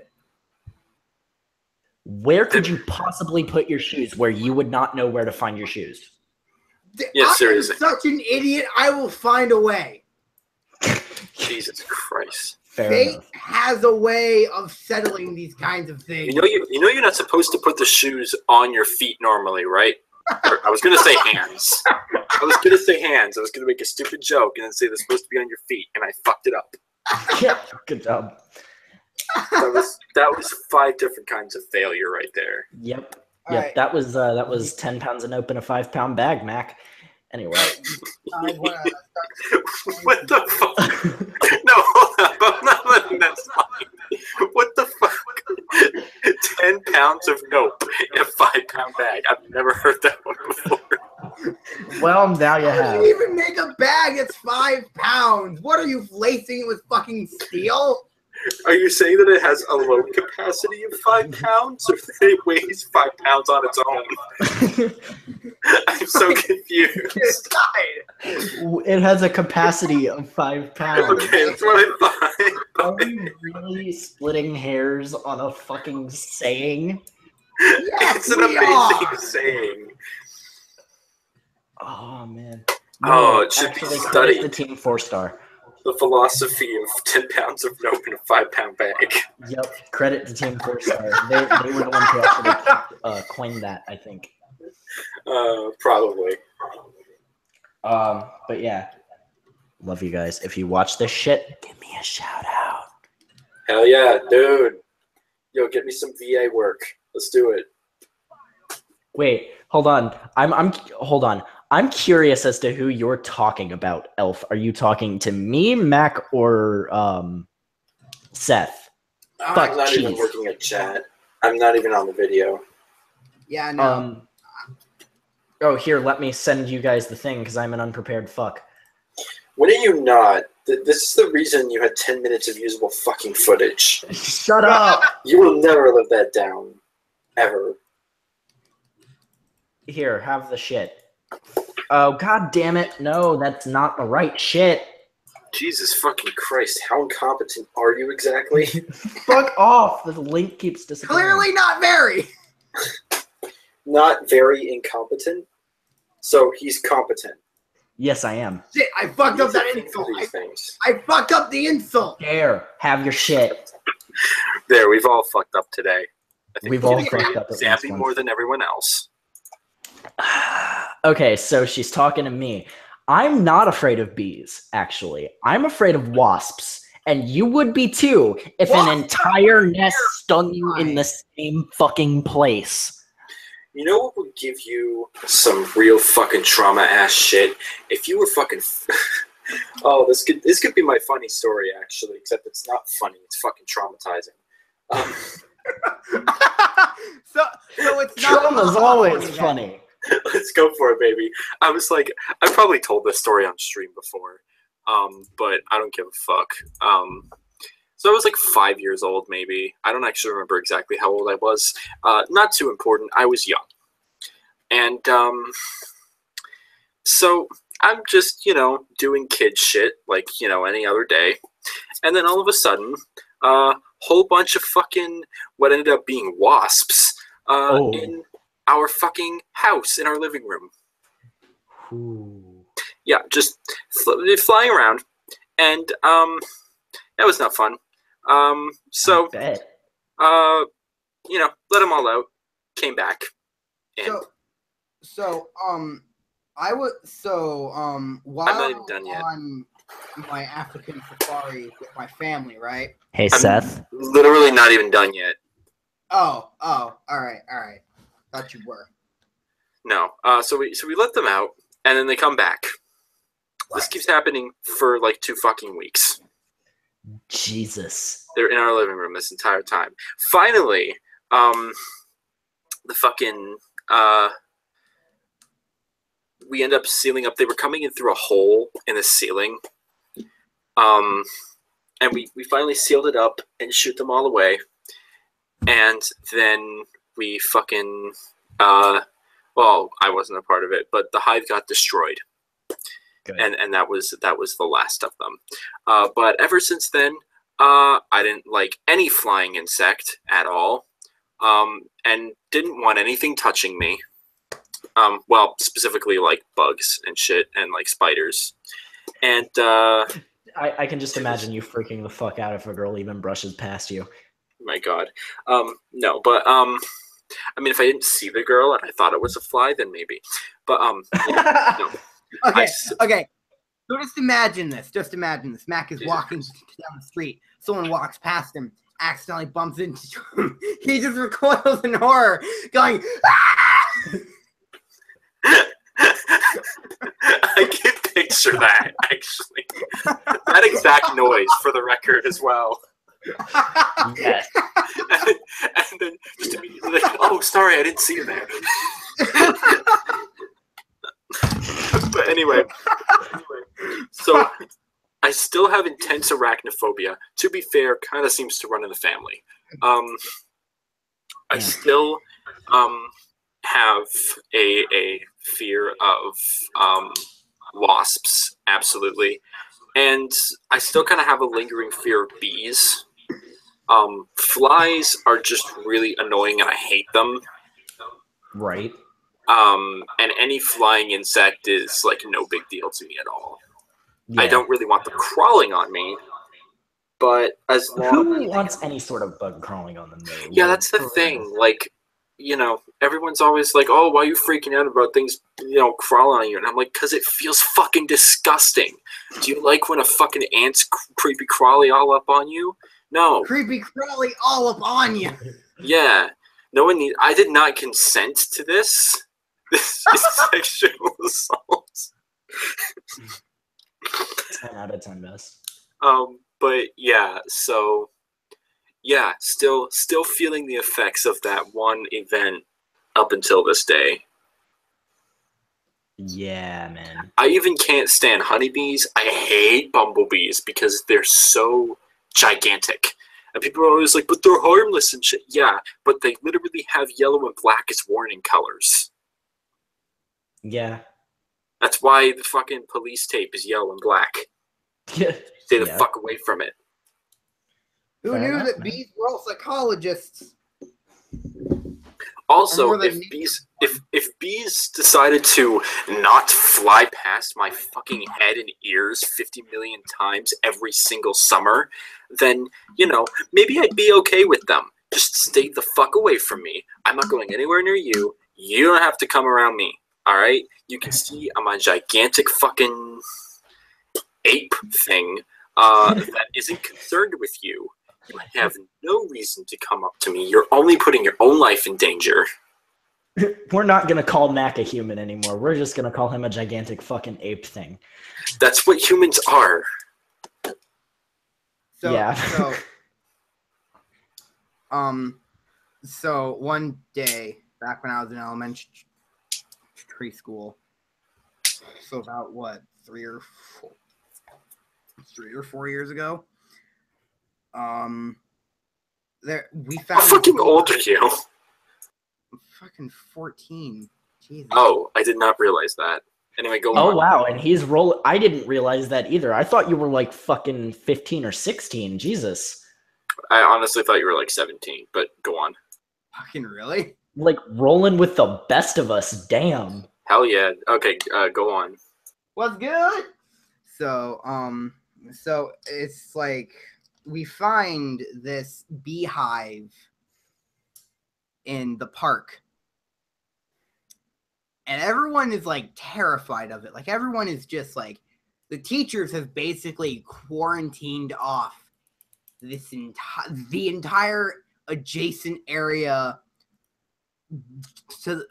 Where could you possibly put your shoes where you would not know where to find your shoes? Yeah, I seriously. am such an idiot. I will find a way. Jesus Christ. Fair Fate enough. has a way of settling these kinds of things. You know you're not supposed to put the shoes on your feet normally, right? Or, I was gonna say hands. I was gonna make a stupid joke and then say they're supposed to be on your feet, and I fucked it up. Yeah, good job. That was 5 different kinds of failure right there. Yep. All Yep. right. That was 10 pounds of nope in a 5-pound bag, Mac. Anyway. I wanna start- What the fuck? No, hold up. I'm not letting that slide. What the fuck? 10 pounds of nope in a 5-pound bag. I've never heard that one before. Well, now you How have. do you even make a bag that's 5 pounds? What are you lacing it with fucking steel? Are you saying that it has a load capacity of 5 pounds, or that it weighs 5 pounds on its own? I'm so confused. It has a capacity of 5 pounds. Okay, that's what I thought. Are we really splitting hairs on a fucking saying? It's an amazing saying. Oh man. Oh, it should be actually, studied. credit the team 4-star. The philosophy of 10 pounds of rope in a 5-pound bag. Yep, credit to team 4-star. They were the ones who actually coined that, I think. Probably. But yeah, love you guys. If you watch this shit, give me a shout out. Hell yeah, dude. Yo, get me some VA work. Let's do it. Wait, hold on. Hold on. I'm curious as to who you're talking about, Elf. Are you talking to me, Mac, or Seth? I'm not even looking at chat. I'm not even on the video. Yeah, no. Oh, here, let me send you guys the thing because I'm an unprepared fuck. When are you not? This is the reason you had 10 minutes of usable fucking footage. Shut up! You will never live that down. Ever. Here, have the shit. Oh, god damn it. No, that's not the right shit. Jesus fucking Christ, how incompetent are you exactly? Fuck off! The link keeps disappearing. Clearly not very. Not very incompetent? So he's competent. Yes, I am. Shit, I fucked up that insult. I fucked up the insult. There, have your shit. There, we've all fucked up today. I think We've all fucked up. Zappy more than everyone else. Okay, so she's talking to me. I'm not afraid of bees, actually. I'm afraid of wasps. And you would be too if an entire nest stung you in the same fucking place. You know what would give you some real fucking trauma ass shit? If you were fucking oh, this could be my funny story actually, except it's not funny, it's fucking traumatizing. So it's not Trauma's always funny. Let's go for it, baby. I was like, I probably told this story on stream before, but I don't give a fuck. So I was like 5 years old, maybe. I don't actually remember exactly how old I was. Not too important. I was young. And so I'm just, doing kid shit like, any other day. And then all of a sudden, a whole bunch of fucking what ended up being wasps in our fucking house in our living room. Ooh. Yeah, just flying around. And that was not fun. So, I bet. let them all out. Came back. And while I'm not even done yet. On my African safari with my family, right? Hey, Seth. Literally not even done yet. Oh, all right. Thought you were. No. So we let them out, and then they come back. What? This keeps happening for like 2 fucking weeks. Jesus. They're in our living room this entire time. Finally, the fucking we end up sealing up. They were coming in through a hole in the ceiling. And we finally sealed it up and shoot them all away. And then we fucking well, I wasn't a part of it, but the hive got destroyed. Good. And that was the last of them. But ever since then, I didn't like any flying insect at all. And didn't want anything touching me. Well, specifically like bugs and shit and like spiders. And I can just imagine you freaking the fuck out if a girl even brushes past you. My God. No, but I mean, if I didn't see the girl and I thought it was a fly, then maybe. But yeah, no. Okay. So just imagine this. Mac is walking down the street. Someone walks past him, accidentally bumps into him. He just recoils in horror, going, "Ah!" I can picture that, actually. That exact noise, for the record, as well. Yes. And then just immediately like, oh, sorry, I didn't see you there. But anyway, so I still have intense arachnophobia. To be fair, kind of seems to run in the family. I still have a fear of wasps, absolutely. And I still kind of have a lingering fear of bees. Flies are just really annoying and I hate them. Right. And any flying insect is like no big deal to me at all. Yeah. I don't really want them crawling on me, but as long Who wants any sort of bug crawling on them, though? yeah, that's the thing. Like, you know, everyone's always like, "Oh, why are you freaking out about things, crawling on you?" And I'm like, "Cause it feels fucking disgusting." Do you like when a fucking ant's creepy crawly all up on you? No. Creepy crawly all up on you. Yeah. No one need. I did not consent to this. This is sexual assault. 10 out of 10 best. But yeah, so yeah, still feeling the effects of that one event up until this day. Yeah, man. I even can't stand honeybees. I hate bumblebees because they're so gigantic. And people are always like, but they're harmless and shit. Yeah, but they literally have yellow and black as warning colors. Yeah. That's why the fucking police tape is yellow and black. Yeah. Stay the fuck away from it. Who Fair knew enough, that man. bees were all psychologists? Also, Or more if than bees decided to not fly past my fucking head and ears 50 million times every single summer, then, maybe I'd be okay with them. Just stay the fuck away from me. I'm not going anywhere near you. You don't have to come around me. All right? You can see I'm a gigantic fucking ape thing that isn't concerned with you. You have no reason to come up to me. You're only putting your own life in danger. We're not going to call Mac a human anymore. We're just going to call him a gigantic fucking ape thing. That's what humans are. Yeah. So one day, back when I was in elementary school, so about what, 3 or 4 years ago, we found. How fucking old are you? I'm fucking 14. Jesus. Oh, I did not realize that. Anyway, go on. Oh, wow. And he's I didn't realize that either. I thought you were like fucking 15 or 16. Jesus. I honestly thought you were like 17, but go on. Fucking really? Like rolling with the best of us. Damn. Hell yeah. Okay, go on. What's good? So it's like we find this beehive in the park. And everyone is like terrified of it. Like everyone is just like, the teachers have basically quarantined off the entire adjacent area to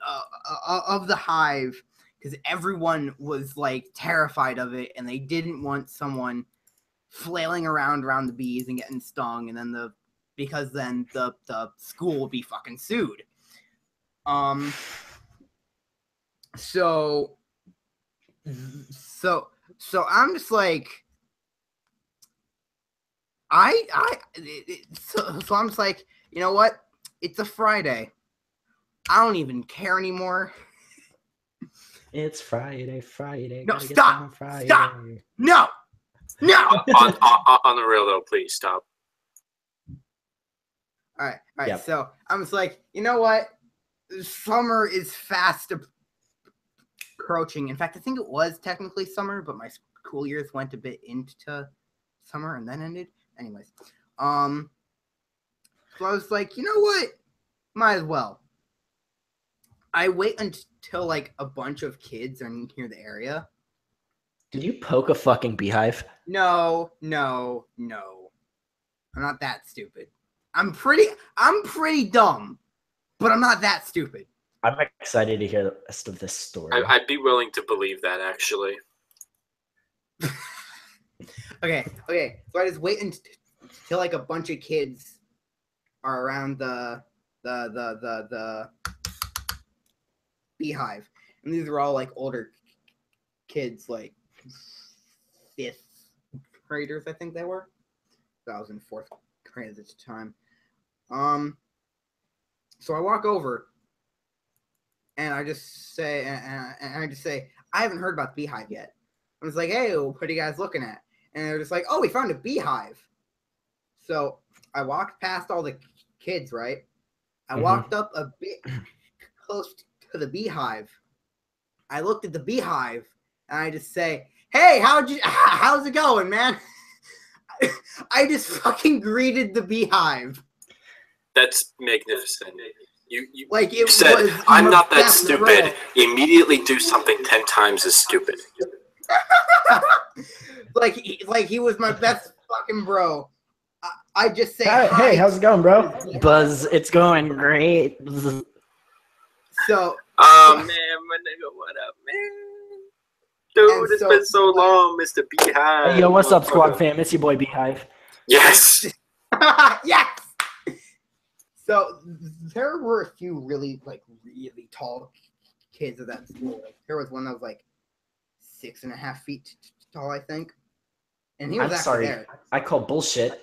of the hive, because everyone was like terrified of it, and they didn't want someone flailing around the bees and getting stung, and then because then the school will be fucking sued. So I'm just like, so I'm just like, you know what? It's a Friday. I don't even care anymore. It's Friday. No, Gotta get stop! down Friday. Stop! No! On the real though, please stop. All right. Yep. So I'm just like, you know what? Summer is fast approaching. In fact, I think it was technically summer, but my school years went a bit into summer and then ended. Anyways, so I was like, you know what? Might as well. I wait until like a bunch of kids are near the area. Did you poke a fucking beehive? No. I'm not that stupid. I'm pretty dumb, but I'm not that stupid. I'm excited to hear the rest of this story. I'd be willing to believe that, actually. Okay. So I just wait until like a bunch of kids are around the beehive, and these are all like older kids, like 5th graders, I think they were. So I was in 4th grade at the time. So I walk over, and I just say, I haven't heard about the beehive yet. I was like, hey, what are you guys looking at? And they're just like, oh, we found a beehive. So I walked past all the kids, right? I walked up a bit close to the beehive. I looked at the beehive, and I just say, hey, how's it going, man? I just fucking greeted the beehive. That's magnificent. You like you said, I'm not that stupid. Immediately do something 10 times as stupid. like he was my best fucking bro. I just say, hey, how's it going, bro? Buzz, it's going great. So, oh man, my nigga, what up, man? Dude, it's been so long, Mr. Beehive. Hey, yo, what's up, squad fam? It's your boy Beehive. Yes. Yes. So there were a few really tall kids at that school. Like, there was one that was like 6.5 feet tall, I think. And he was actually there. I call bullshit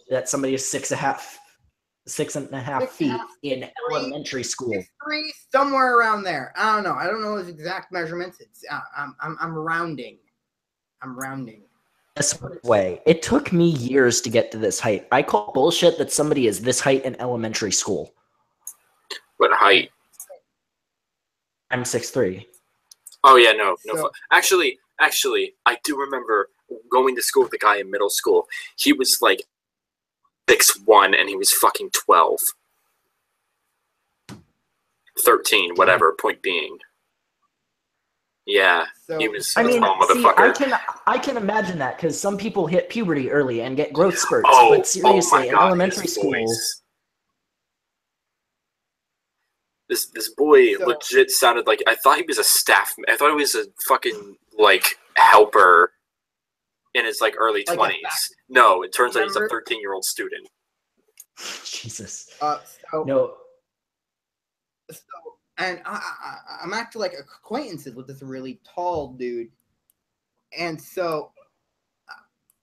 that somebody is 6.5 feet in elementary school. 6'3", somewhere around there. I don't know. I don't know his exact measurements. It's I'm rounding. This way. It took me years to get to this height. I call bullshit that somebody is this height in elementary school. What height? I'm 6'3". Oh yeah, no. Actually, I do remember going to school with a guy in middle school. He was like 6'1", and he was fucking 12. 13, whatever, point being. Yeah, so, he was a tall motherfucker. I can imagine that, because some people hit puberty early and get growth spurts. Oh, but seriously, in elementary school... This boy legit sounded like, I thought he was a I thought he was a fucking, like, helper in his, like, early 20s. No, it turns out he's a 13-year-old student. Jesus. No. So, and I'm actually, like, acquaintances with this really tall dude. And so,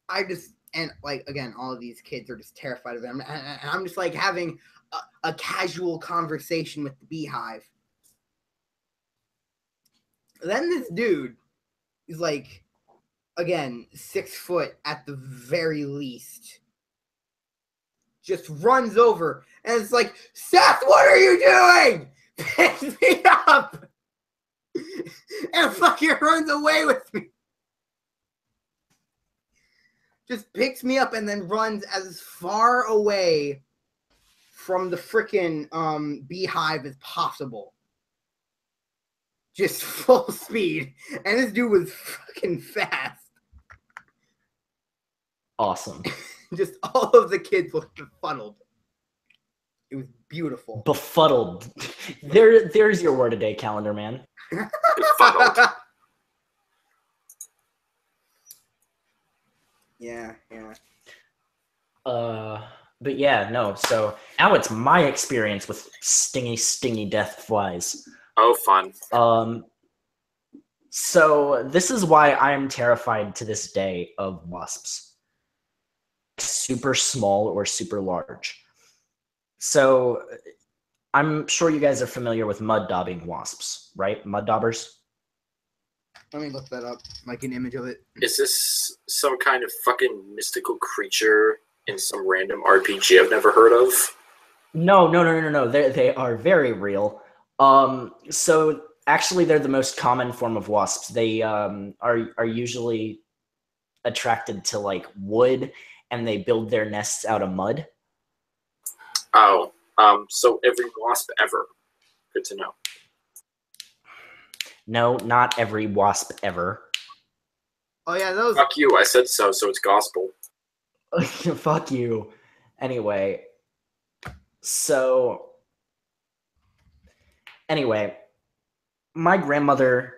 again, all of these kids are just terrified of him. And I'm just, like, having a casual conversation with the beehive. Then this dude is like, again, 6 foot at the very least, just runs over and it's like, Seth, what are you doing? Picks me up and fucking runs away with me. Just picks me up and then runs as far away from the frickin' beehive as possible. Just full speed. And this dude was fucking fast. Awesome. Just all of the kids looked befuddled. It was beautiful. Befuddled. There's your word a day, calendar man. Befuddled. Yeah. But yeah, no. So now it's my experience with stingy death flies. Oh, fun. So this is why I am terrified to this day of wasps. Super small or super large. So I'm sure you guys are familiar with mud daubing wasps, right? Mud daubers. Let me look that up, like an image of it. Is this some kind of fucking mystical creature in some random RPG I've never heard of? No. They are very real. So actually, they're the most common form of wasps. They are usually attracted to like wood, and they build their nests out of mud. Oh, so every wasp ever. Good to know. No, not every wasp ever. Oh yeah, those. Fuck you! I said so. So it's gospel. Fuck you. Anyway, my grandmother,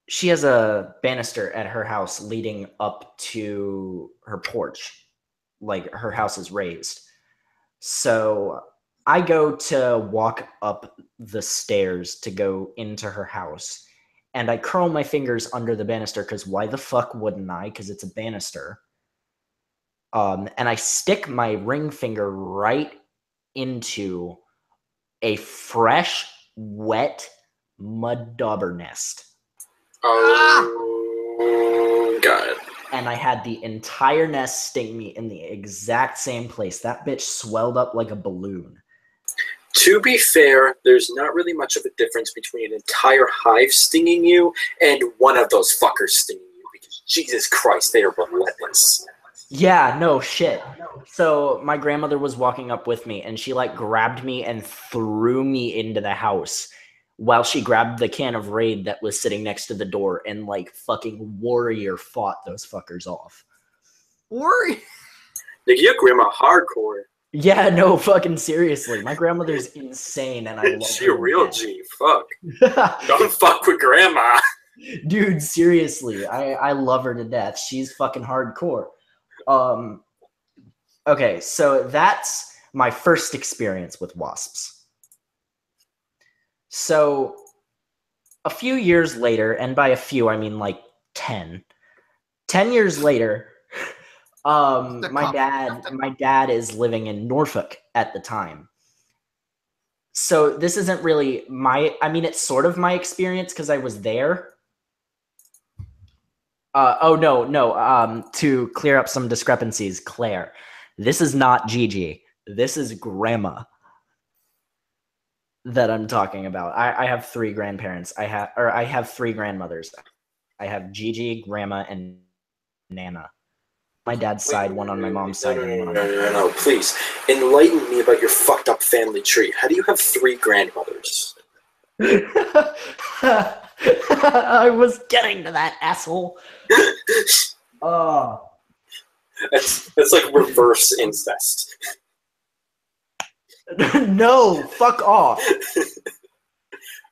she has a banister at her house leading up to her porch. Like, her house is raised. So I go to walk up the stairs to go into her house, and I curl my fingers under the banister because why the fuck wouldn't I? Because it's a banister. And I stick my ring finger right into a fresh, wet mud dauber nest. Oh, got it. And I had the entire nest sting me in the exact same place. That bitch swelled up like a balloon. To be fair, there's not really much of a difference between an entire hive stinging you and one of those fuckers stinging you, because Jesus Christ, they are relentless. Yeah, no shit. So my grandmother was walking up with me, and she like grabbed me and threw me into the house while she grabbed the can of Raid that was sitting next to the door and like fucking warrior fought those fuckers off. Warrior? Nigga, your grandma hardcore. Yeah, no, fucking seriously. My grandmother's insane, and I love She her a real to G. Fuck. death. Don't fuck with grandma. Dude, seriously, I love her to death. She's fucking hardcore. Okay, so that's my first experience with wasps. So a few years later, and by a few I mean like 10 years later, my dad is living in Norfolk at the time. So this isn't really it's sort of my experience because I was there. To clear up some discrepancies, Claire, this is not Gigi. This is Grandma that I'm talking about. I have 3 grandparents. I have 3 grandmothers. I have Gigi, Grandma, and Nana. My dad's side, one on my mom's side, and one on my No, please. Enlighten me about your fucked up family tree. How do you have 3 grandmothers? I was getting to that, asshole. That's like reverse incest. No, fuck off.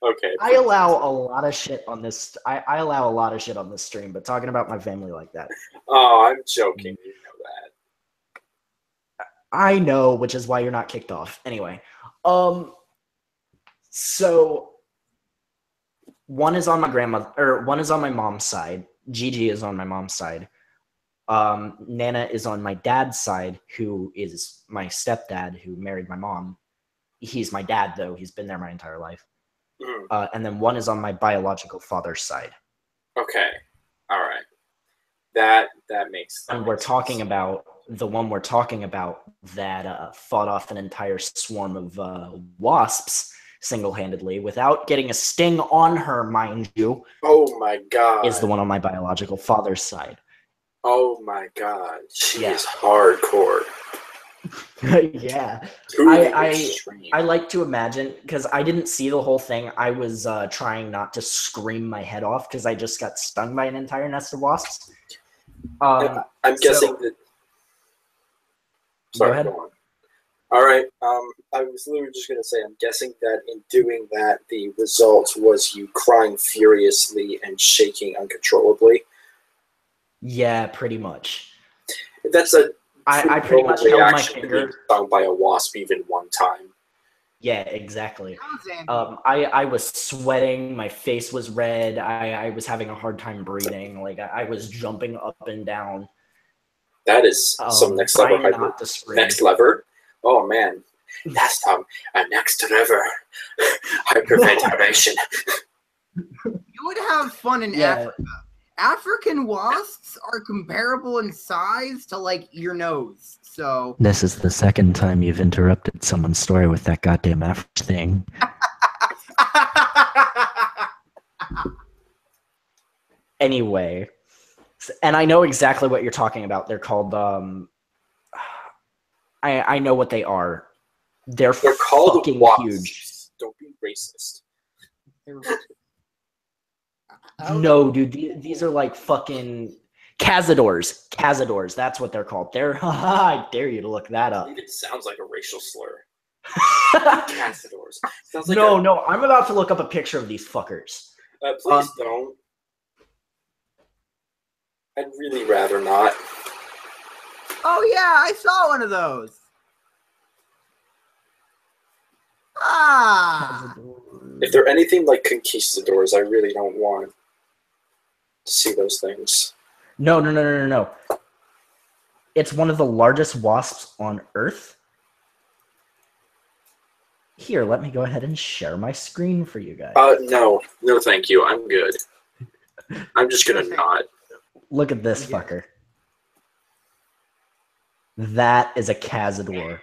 Okay. I allow a lot of shit on this. I allow a lot of shit on this stream, but talking about my family like that. Oh, I'm joking. You know that. I know, which is why you're not kicked off. Anyway, so one is on my grandmother, or one is on my mom's side. Gigi is on my mom's side. Nana is on my dad's side, who is my stepdad, who married my mom. He's my dad, though. He's been there my entire life. And then one is on my biological father's side. Okay. All right. That makes sense. And we're talking about the one we're talking about that fought off an entire swarm of wasps single-handedly without getting a sting on her, mind you. Oh my god. Is the one on my biological father's side. Oh my god. She is hardcore. Yeah. I like to imagine, because I didn't see the whole thing. I was trying not to scream my head off because I just got stung by an entire nest of wasps. I'm guessing that. Sorry, go ahead. Go on. All right. I was literally just going to say, I'm guessing that in doing that, the result was you crying furiously and shaking uncontrollably. Yeah, pretty much. That's a. I pretty much held my finger. Stung by a wasp even one time. Yeah, exactly. I was sweating. My face was red. I was having a hard time breathing. Like I was jumping up and down. That is some next level. Next lever. Oh man, that's a next lever. Hyperventilation. You would have fun in Africa. African wasps are comparable in size to like your nose. So this is the second time you've interrupted someone's story with that goddamn African thing. Anyway, and I know exactly what you're talking about. They're called I know what they are. They're called fucking wasps. Huge. Don't be racist. No, dude, these are like fucking cazadors. Cazadors, that's what they're called. I dare you to look that up. I think it sounds like a racial slur. Cazadors. Sounds like no, I'm about to look up a picture of these fuckers. Please don't. I'd really rather not. Oh yeah, I saw one of those. Ah. If they're anything like conquistadors, I really don't want to see those things. No. It's one of the largest wasps on Earth. Here, let me go ahead and share my screen for you guys. No, thank you. I'm good. I'm just gonna nod. Look at this fucker. That is a cazador.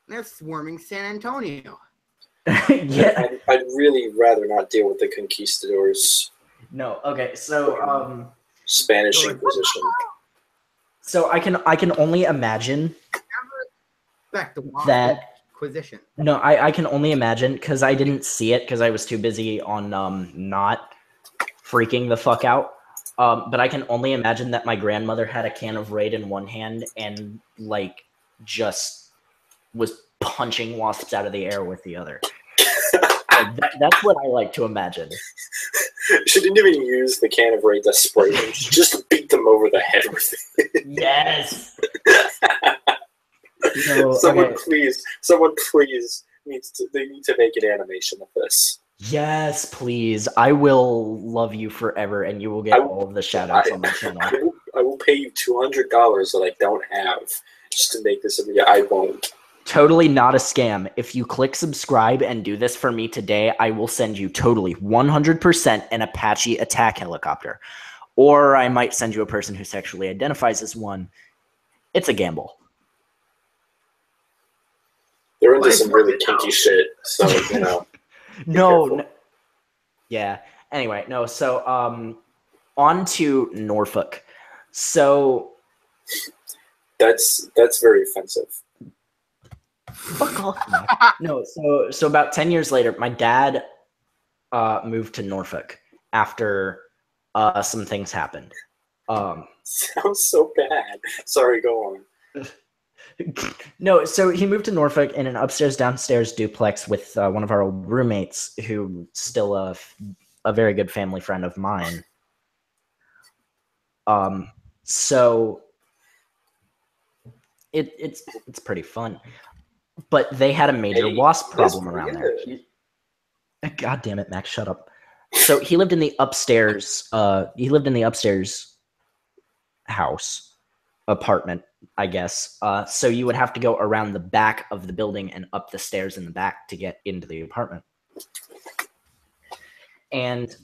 They're swarming San Antonio. Yeah. I'd really rather not deal with the conquistadors. No. Okay. So Spanish Inquisition. So I can only imagine Back to that. Inquisition. No, I can only imagine because I didn't see it because I was too busy on not freaking the fuck out. But I can only imagine that my grandmother had a can of Raid in one hand and like just was punching wasps out of the air with the other. That's what I like to imagine. She didn't even use the can of Raid to spray them. She just beat them over the head with it. Yes. Someone please they need to make an animation of this. Yes, please. I will love you forever, and you will get all of the shout-outs on my channel. I will pay you $200 that I don't have just to make this a video. I won't. Totally not a scam. If you click subscribe and do this for me today, I will send you totally 100% an Apache attack helicopter. Or I might send you a person who sexually identifies as one. It's a gamble. They're into some really kinky shit, so, you know. No. Yeah. Anyway, no. So, on to Norfolk. So, that's very offensive. Fuck off, man. No. So about 10 years later, my dad moved to Norfolk after some things happened. Sounds so bad. Sorry, go on. No, so he moved to Norfolk in an upstairs downstairs duplex with one of our old roommates, who's still a very good family friend of mine. So it's pretty fun, but they had a major wasp problem around there. God damn it, Max, shut up. So he lived in the upstairs. House, apartment, I guess. So you would have to go around the back of the building and up the stairs in the back to get into the apartment. And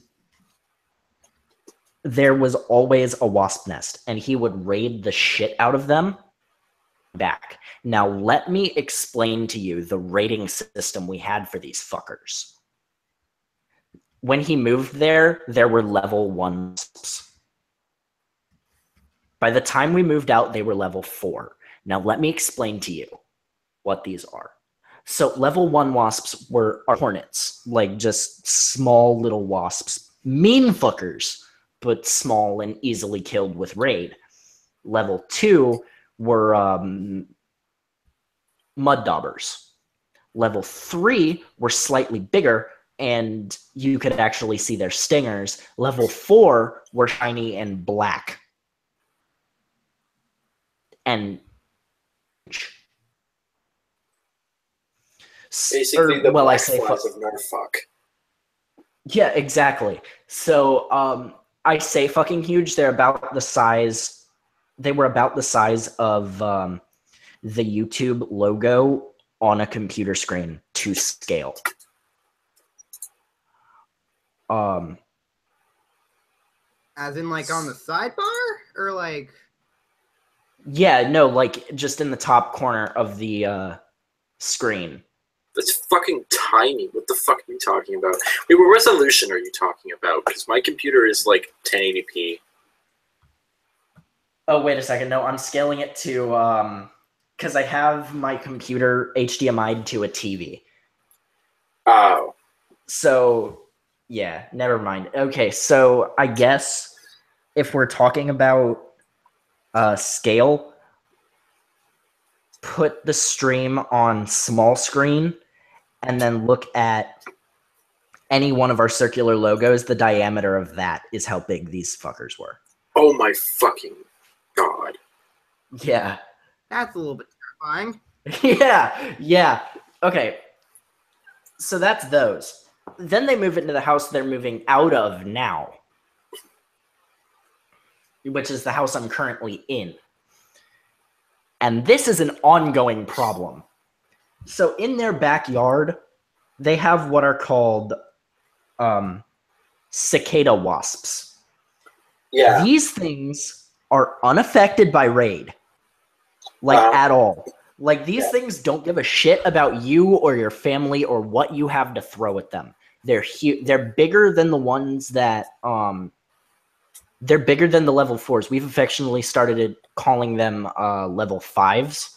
there was always a wasp nest, and he would raid the shit out of them back. Now, let me explain to you the rating system we had for these fuckers. When he moved there were level 1 wasps. By the time we moved out, they were level 4. Now, let me explain to you what these are. So, level 1 wasps are hornets, like just small little wasps. Mean fuckers, but small and easily killed with raid. Level 2 were mud daubers. Level 3 were slightly bigger, and you could actually see their stingers. Level 4 were shiny and black. And basically the black flies of Norfolk. Yeah, exactly. So I say fucking huge. They're about the size. They were about the size of the YouTube logo on a computer screen to scale. As in, like, on the sidebar? Or, like... Yeah, no, like, just in the top corner of the screen. That's fucking tiny. What the fuck are you talking about? Wait, what resolution are you talking about? Because my computer is, like, 1080p. Oh, wait a second. No, I'm scaling it to... because I have my computer HDMI'd to a TV. Oh. So, yeah, never mind. Okay, so I guess if we're talking about scale, put the stream on small screen and then look at any one of our circular logos. The diameter of that is how big these fuckers were. Oh my fucking god. So that's those. Then they move into the house they're moving out of now, which is the house I'm currently in. And this is an ongoing problem. So in their backyard, they have what are called cicada wasps. Yeah. These things are unaffected by raid, at all. Like, these things don't give a shit about you or your family or what you have to throw at them. They're bigger than the ones that they're bigger than the level 4s. We've affectionately started calling them level 5s.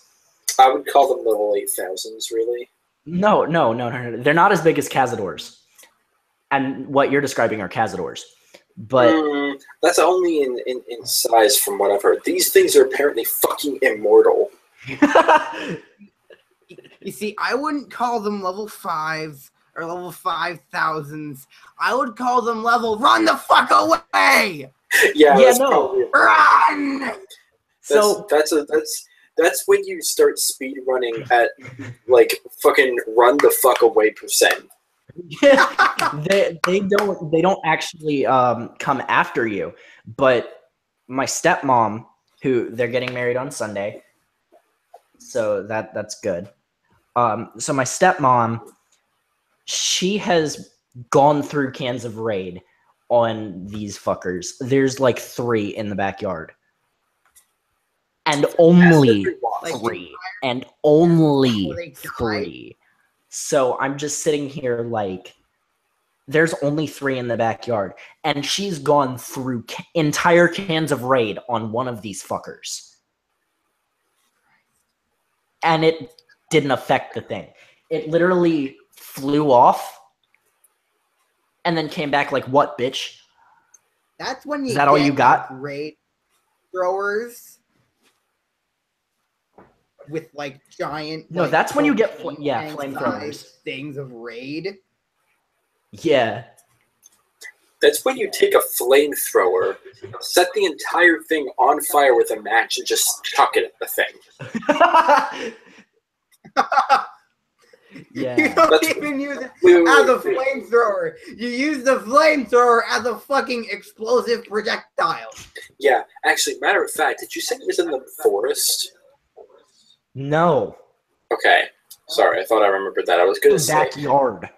I would call them level 8,000s, really. No. They're not as big as Cazadors. And what you're describing are Cazadors. But that's only in size from what I've heard. These things are apparently fucking immortal. You see, I wouldn't call them level 5s or level 5,000s. I would call them level run the fuck away. Yeah, Run. That's when you start speed running at like fucking run the fuck away %. they don't actually come after you. But my stepmom, who they're getting married on Sunday, so that's good. So my stepmom, she has gone through cans of raid on these fuckers. There's like 3 in the backyard. And only 3. And only 3. So I'm just sitting here like, there's only 3 in the backyard. And she's gone through entire cans of raid on one of these fuckers. And it didn't affect the thing. It literally flew off and then came back like, what, bitch? That's when you Is that all you got? Raid throwers with like giant. No, like, that's when you get flamethrowers. Things of raid. Yeah. That's when you take a flamethrower, set the entire thing on fire with a match, and just chuck it at the thing. Yeah. You don't even use it as a flamethrower. You use the flamethrower as a fucking explosive projectile. Yeah, actually, matter of fact, did you say it was in the forest? No. Okay. Sorry, I thought I remembered that. I was going to say... Backyard.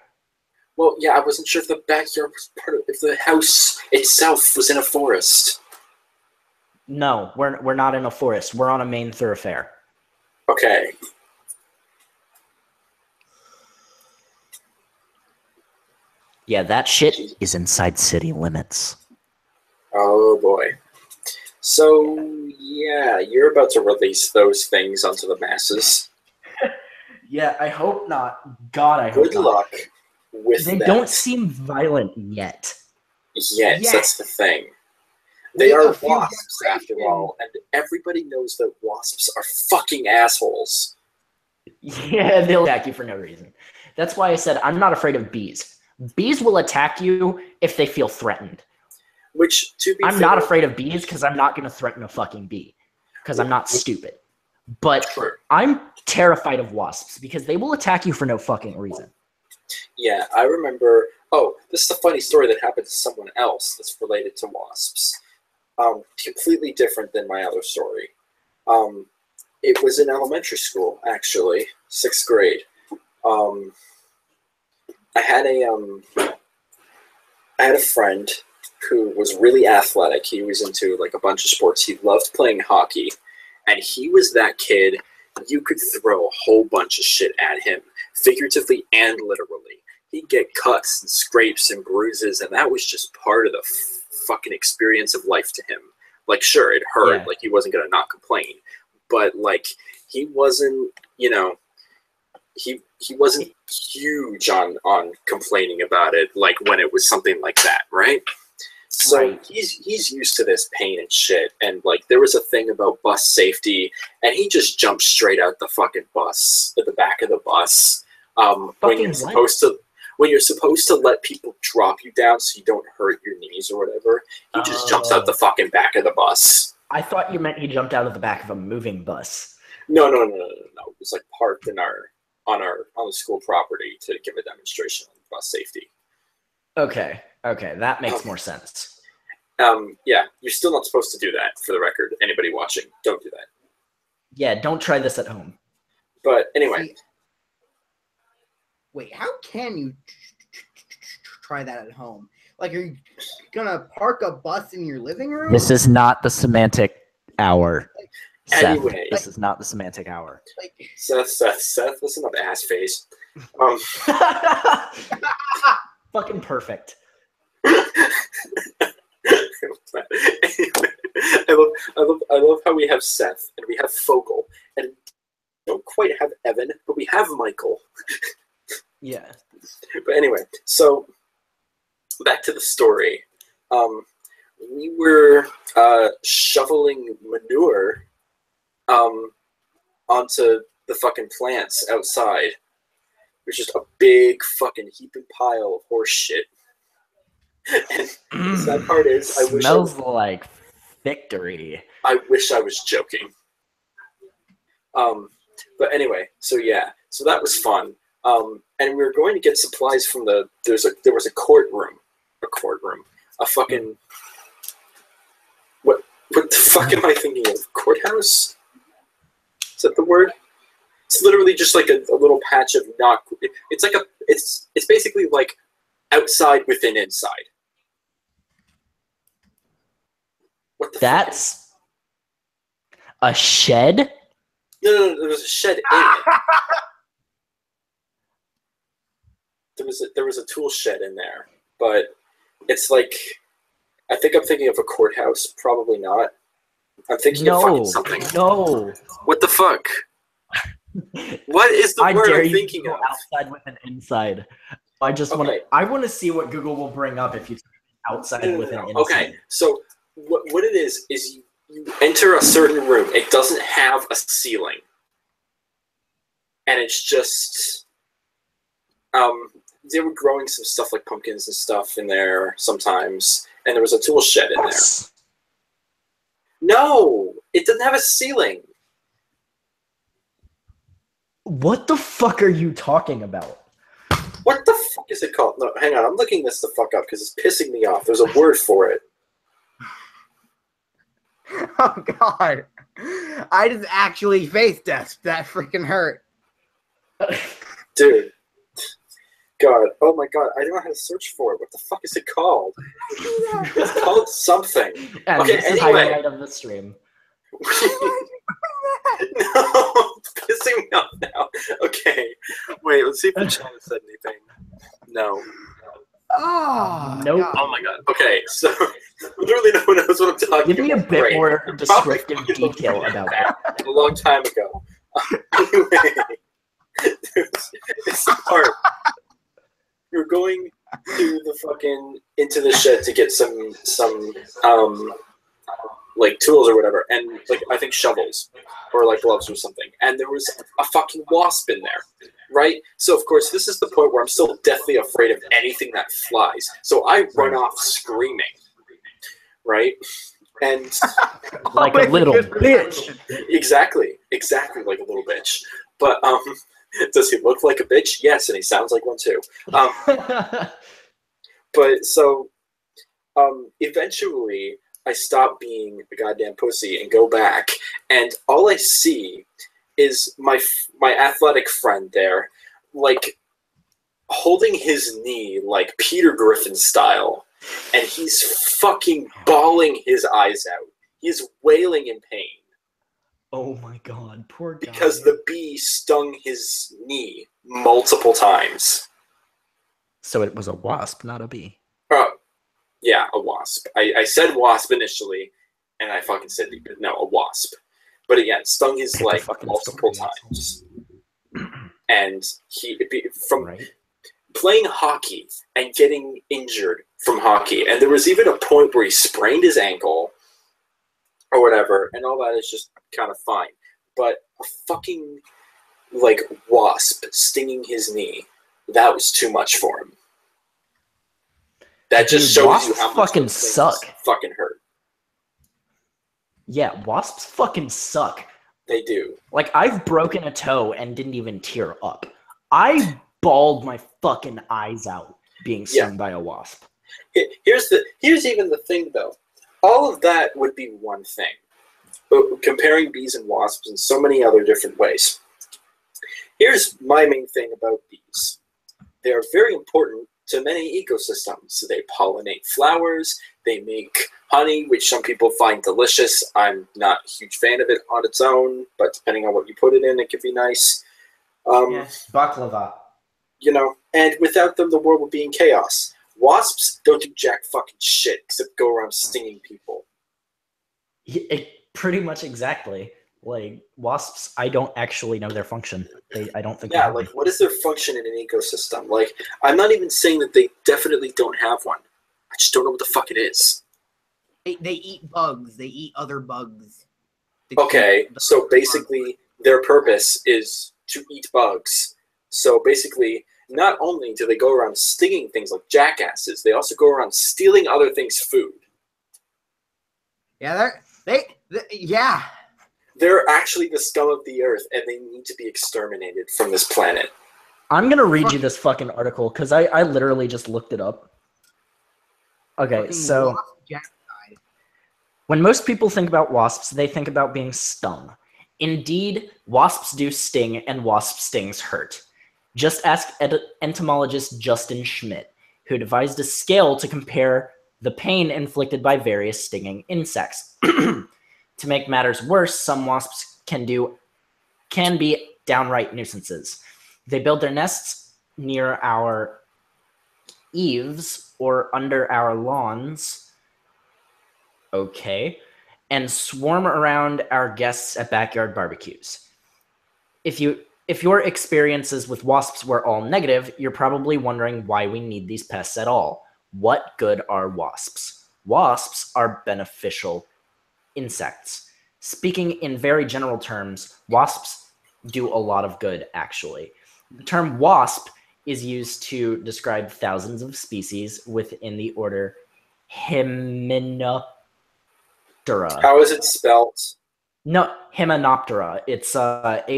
Well, yeah, I wasn't sure if the backyard was part of... if the house itself was in a forest. No, we're not in a forest. We're on a main thoroughfare. Okay. Yeah, that shit is inside city limits. Oh, boy. So, yeah, you're about to release those things onto the masses. Yeah, I hope not. God, I hope not. Good luck with They that. don't seem violent yet. Yes, that's the thing. They are wasps, after all, and everybody knows that wasps are fucking assholes. Yeah, they'll attack you for no reason. That's why I said I'm not afraid of bees. Bees will attack you if they feel threatened. Which, to be I'm fair, not afraid of bees because I'm not going to threaten a fucking bee because I'm not stupid. But I'm terrified of wasps because they will attack you for no fucking reason. Yeah, I remember... Oh, this is a funny story that happened to someone else that's related to wasps. Completely different than my other story. It was in elementary school, actually, 6th grade. I had a friend who was really athletic. He was into like a bunch of sports. He loved playing hockey, and he was that kid. You could throw a whole bunch of shit at him, figuratively and literally. He'd get cuts and scrapes and bruises, and that was just part of the fucking experience of life to him. Like, sure, it hurt. Yeah. Like, he wasn't gonna not complain, but like, he wasn't, he wasn't huge on complaining about it, like when it was something like that, right? So he's used to this pain and shit, and like there was a thing about bus safety, and he just jumped straight out the fucking bus, at the back of the bus, when you're supposed to let people drop you down so you don't hurt your knees or whatever. He just jumps out the fucking back of the bus. I thought you meant he jumped out of the back of a moving bus. No. It was like parked in our on the school property to give a demonstration on bus safety. Okay, that makes more sense. Yeah, you're still not supposed to do that, for the record. Anybody watching, don't do that. Yeah, don't try this at home. But anyway. Wait, how can you try that at home? Like, are you gonna park a bus in your living room? This is not the semantic hour. Anyway. This is not the semantic hour. Seth, listen up, ass face. Fucking perfect. I love how we have Seth and we have Fogel and don't quite have Evan, but we have Michael. Yeah. But anyway, so back to the story. We were shoveling manure onto the fucking plants outside. It was just a big fucking heaping pile of horse shit. And the sad part is, smells like victory. I wish I was joking. But anyway, so that was fun. And we were going to get supplies from there was a courtroom, a fucking what the fuck am I thinking of? Courthouse? Is that the word? It's literally just like a little patch of it's basically like outside within inside. What the That's fuck? A shed? No, there was a shed in it. There was a tool shed in there, but it's like I think I'm thinking of a courthouse. Probably not. I'm thinking of fucking something. No. What the fuck? What is the word I'm thinking of? Outside with an inside. I just want to. I want to see what Google will bring up if you outside with an inside. Okay, so what it is you enter a certain room. It doesn't have a ceiling, and it's just they were growing some stuff like pumpkins and stuff in there sometimes, and there was a tool shed in there. No, it doesn't have a ceiling. What the fuck are you talking about? What the fuck is it called? No, hang on. I'm looking this the fuck up because it's pissing me off. There's a word for it. Oh, God. I just actually face death. That freaking hurt. Dude. God. Oh, my God. I don't know how to search for it. What the fuck is it called? It's called something. And okay, this anyway. is highlight of the stream. No, it's pissing me off now. Okay. Wait, let's see if the channel said anything. No. Oh, nope. God. Oh my God. Okay, so literally no one knows what I'm talking about. Give me a bit Great. more descriptive detail about that. A long time ago. Anyway, it's the part. You're going into the shed to get some like tools or whatever, and like I think shovels or like gloves or something, and there was a fucking wasp in there, right? So of course this is the point where I'm still deathly afraid of anything that flies, so I run off screaming, right? And like a little bitch. Exactly like a little bitch. But does he look like a bitch? Yes, and he sounds like one too. But so eventually I stop being a goddamn pussy and go back, and all I see is my athletic friend there, like holding his knee like Peter Griffin style, and he's fucking bawling his eyes out. He's wailing in pain. Oh my God, poor guy. Because the bee stung his knee multiple times. So it was a wasp, not a bee. Yeah, a wasp. I said wasp initially, and I fucking said no, a wasp. But again, stung his leg multiple times. And from playing hockey and getting injured from hockey, and there was even a point where he sprained his ankle or whatever, and all that is just kind of fine. But a fucking like wasp stinging his knee, that was too much for him. That just shows you how much fucking suck. Fucking hurt. Yeah, wasps fucking suck. They do. Like, I've broken a toe and didn't even tear up. I bawled my fucking eyes out being stung by a wasp. Here's even the thing, though. All of that would be one thing, but comparing bees and wasps in so many other different ways. Here's my main thing about bees. They are very important to many ecosystems. They pollinate flowers, they make honey, which some people find delicious. I'm not a huge fan of it on its own, but depending on what you put it in, it can be nice. Baklava. You know, and without them, the world would be in chaos. Wasps don't do jack fucking shit except go around stinging people. Pretty much exactly. Like, wasps, I don't actually know their function. I don't think. Yeah, like, what is their function in an ecosystem? Like, I'm not even saying that they definitely don't have one. I just don't know what the fuck it is. They eat bugs. They eat other bugs. Okay, so basically, their purpose is to eat bugs. So basically, not only do they go around stinging things like jackasses, they also go around stealing other things' food. Yeah, yeah. They're actually the scum of the earth, and they need to be exterminated from this planet. I'm going to read you this fucking article, because I literally just looked it up. Okay, so when most people think about wasps, they think about being stung. Indeed, wasps do sting, and wasp stings hurt. Just ask entomologist Justin Schmidt, who devised a scale to compare the pain inflicted by various stinging insects. To make matters worse, some wasps can be downright nuisances. They build their nests near our eaves or under our lawns, and swarm around our guests at backyard barbecues. If your experiences with wasps were all negative, you're probably wondering why we need these pests at all. What good are wasps? Wasps are beneficial insects. Speaking in very general terms, wasps do a lot of good, actually. The term wasp is used to describe thousands of species within the order Hymenoptera. How is it spelled? No, Hymenoptera. It's Hymenopt.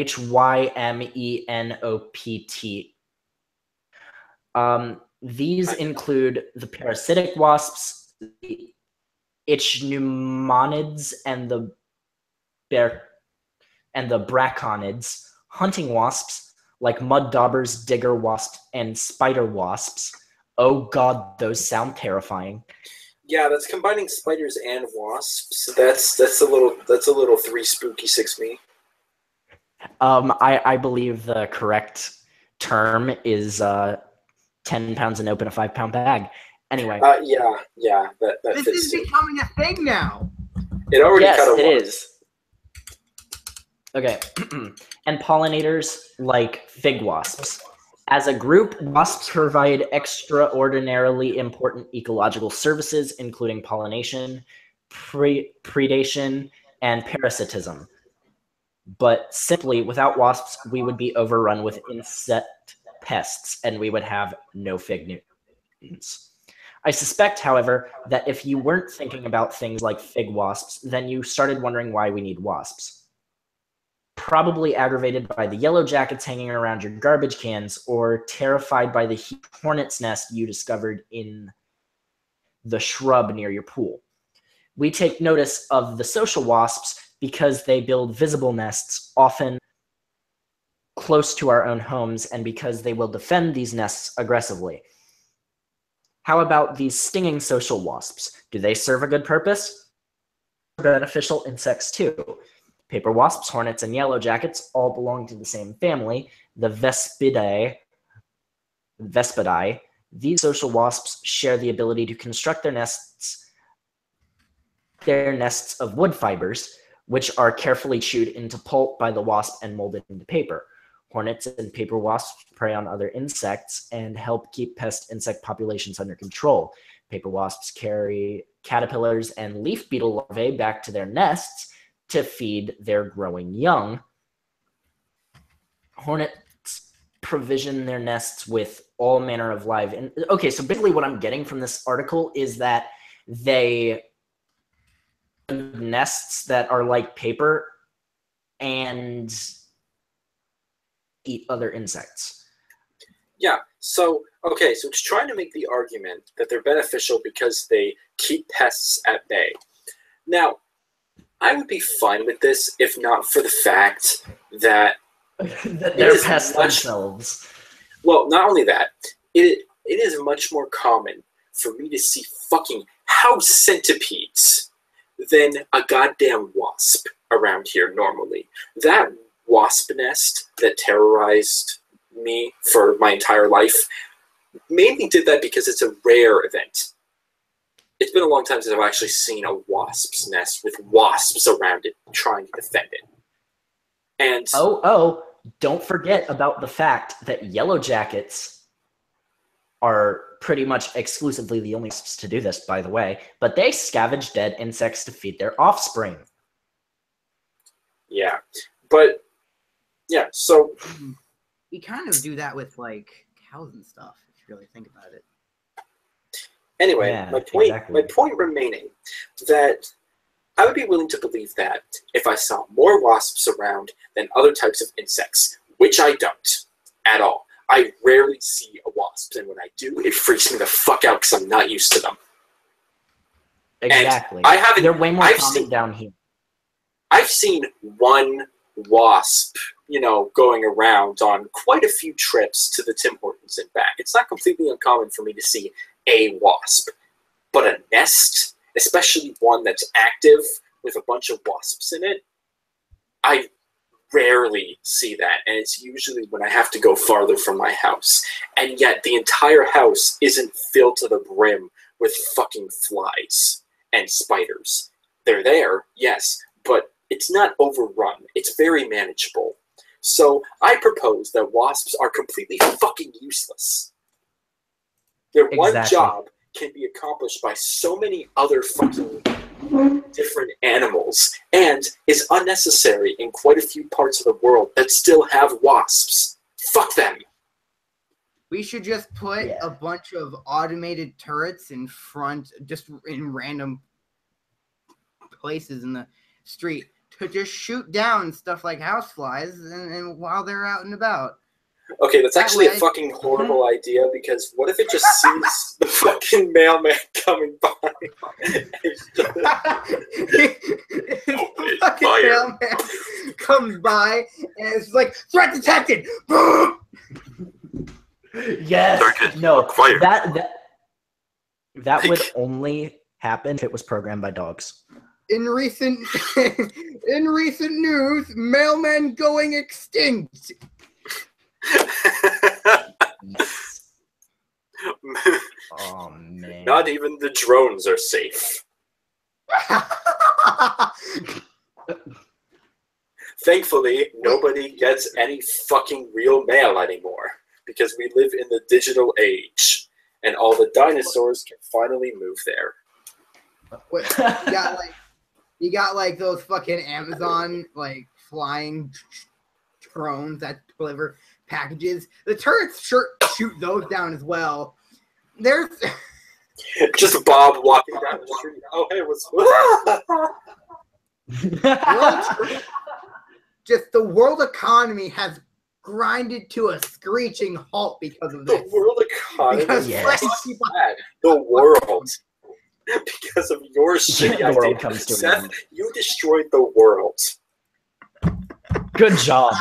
These include the parasitic wasps, the ichneumonids, and the braconids, hunting wasps like mud daubers, digger wasps, and spider wasps. Oh god, those sound terrifying. Yeah, that's combining spiders and wasps. That's a little 3 spooky 6 me. I believe the correct term is 10 pounds in open, a 5-pound bag. Anyway. Yeah, that this fits is too. becoming a thing now. It already yes, kind of it was. is. Okay. And pollinators like fig wasps. As a group, wasps provide extraordinarily important ecological services, including pollination, predation, and parasitism. But simply, without wasps, we would be overrun with insect pests, and we would have no fig Newtons. I suspect, however, that if you weren't thinking about things like fig wasps, then you started wondering why we need wasps. Probably aggravated by the yellow jackets hanging around your garbage cans, or terrified by the hornet's nest you discovered in the shrub near your pool. We take notice of the social wasps because they build visible nests, often close to our own homes, and because they will defend these nests aggressively. How about these stinging social wasps? Do they serve a good purpose? Beneficial insects too. Paper wasps, hornets, and yellow jackets all belong to the same family, the Vespidae. These social wasps share the ability to construct their nests of wood fibers, which are carefully chewed into pulp by the wasp and molded into paper. Hornets and paper wasps prey on other insects and help keep pest insect populations under control. Paper wasps carry caterpillars and leaf beetle larvae back to their nests to feed their growing young. Hornets provision their nests with all manner of live. Okay, so basically what I'm getting from this article is that they nests that are like paper and eat other insects. Yeah, so, okay, so it's trying to make the argument that they're beneficial because they keep pests at bay. Now, I would be fine with this if not for the fact that They're pests themselves. Well, not only that, it is much more common for me to see fucking house centipedes than a goddamn wasp around here normally. That wasp nest that terrorized me for my entire life mainly did that because it's a rare event. It's been a long time since I've actually seen a wasp's nest with wasps around it trying to defend it. And don't forget about the fact that yellow jackets are pretty much exclusively the only wasps to do this, by the way, but they scavenge dead insects to feed their offspring. Yeah, but yeah, so we kind of do that with like cows and stuff, if you really think about it. Anyway, Yeah, my point remaining that I would be willing to believe that if I saw more wasps around than other types of insects, which I don't at all. I rarely see a wasp, and when I do, it freaks me the fuck out because I'm not used to them. Exactly. And they're way more common down here. I've seen one wasp, going around on quite a few trips to the Tim Hortons and back. It's not completely uncommon for me to see a wasp, but a nest, especially one that's active with a bunch of wasps in it, I rarely see that, and it's usually when I have to go farther from my house. And yet the entire house isn't filled to the brim with fucking flies and spiders. They're there, yes, but it's not overrun. It's very manageable. So I propose that wasps are completely fucking useless. Their one job can be accomplished by so many other fucking different animals and is unnecessary in quite a few parts of the world that still have wasps. Fuck them. We should just put a bunch of automated turrets in front, just in random places in the street to just shoot down stuff like houseflies and while they're out and about. Okay, that's actually a fucking horrible idea, because what if it just sees the fucking mailman coming by? The fucking mailman comes by and it's like, threat detected! Yes! No, that would only happen if it was programmed by dogs. In recent news, mailmen going extinct. Oh man! Not even the drones are safe. Thankfully, nobody gets any fucking real mail anymore because we live in the digital age, and all the dinosaurs can finally move there. You got like those fucking Amazon like flying drones that deliver packages. The turrets shoot those down as well. There's just Bob walking down the street. Oh, hey, what's just the world economy has grinded to a screeching halt because of this. The world economy? The world. Because of your shitty idea. Seth, you destroyed the world. Good job.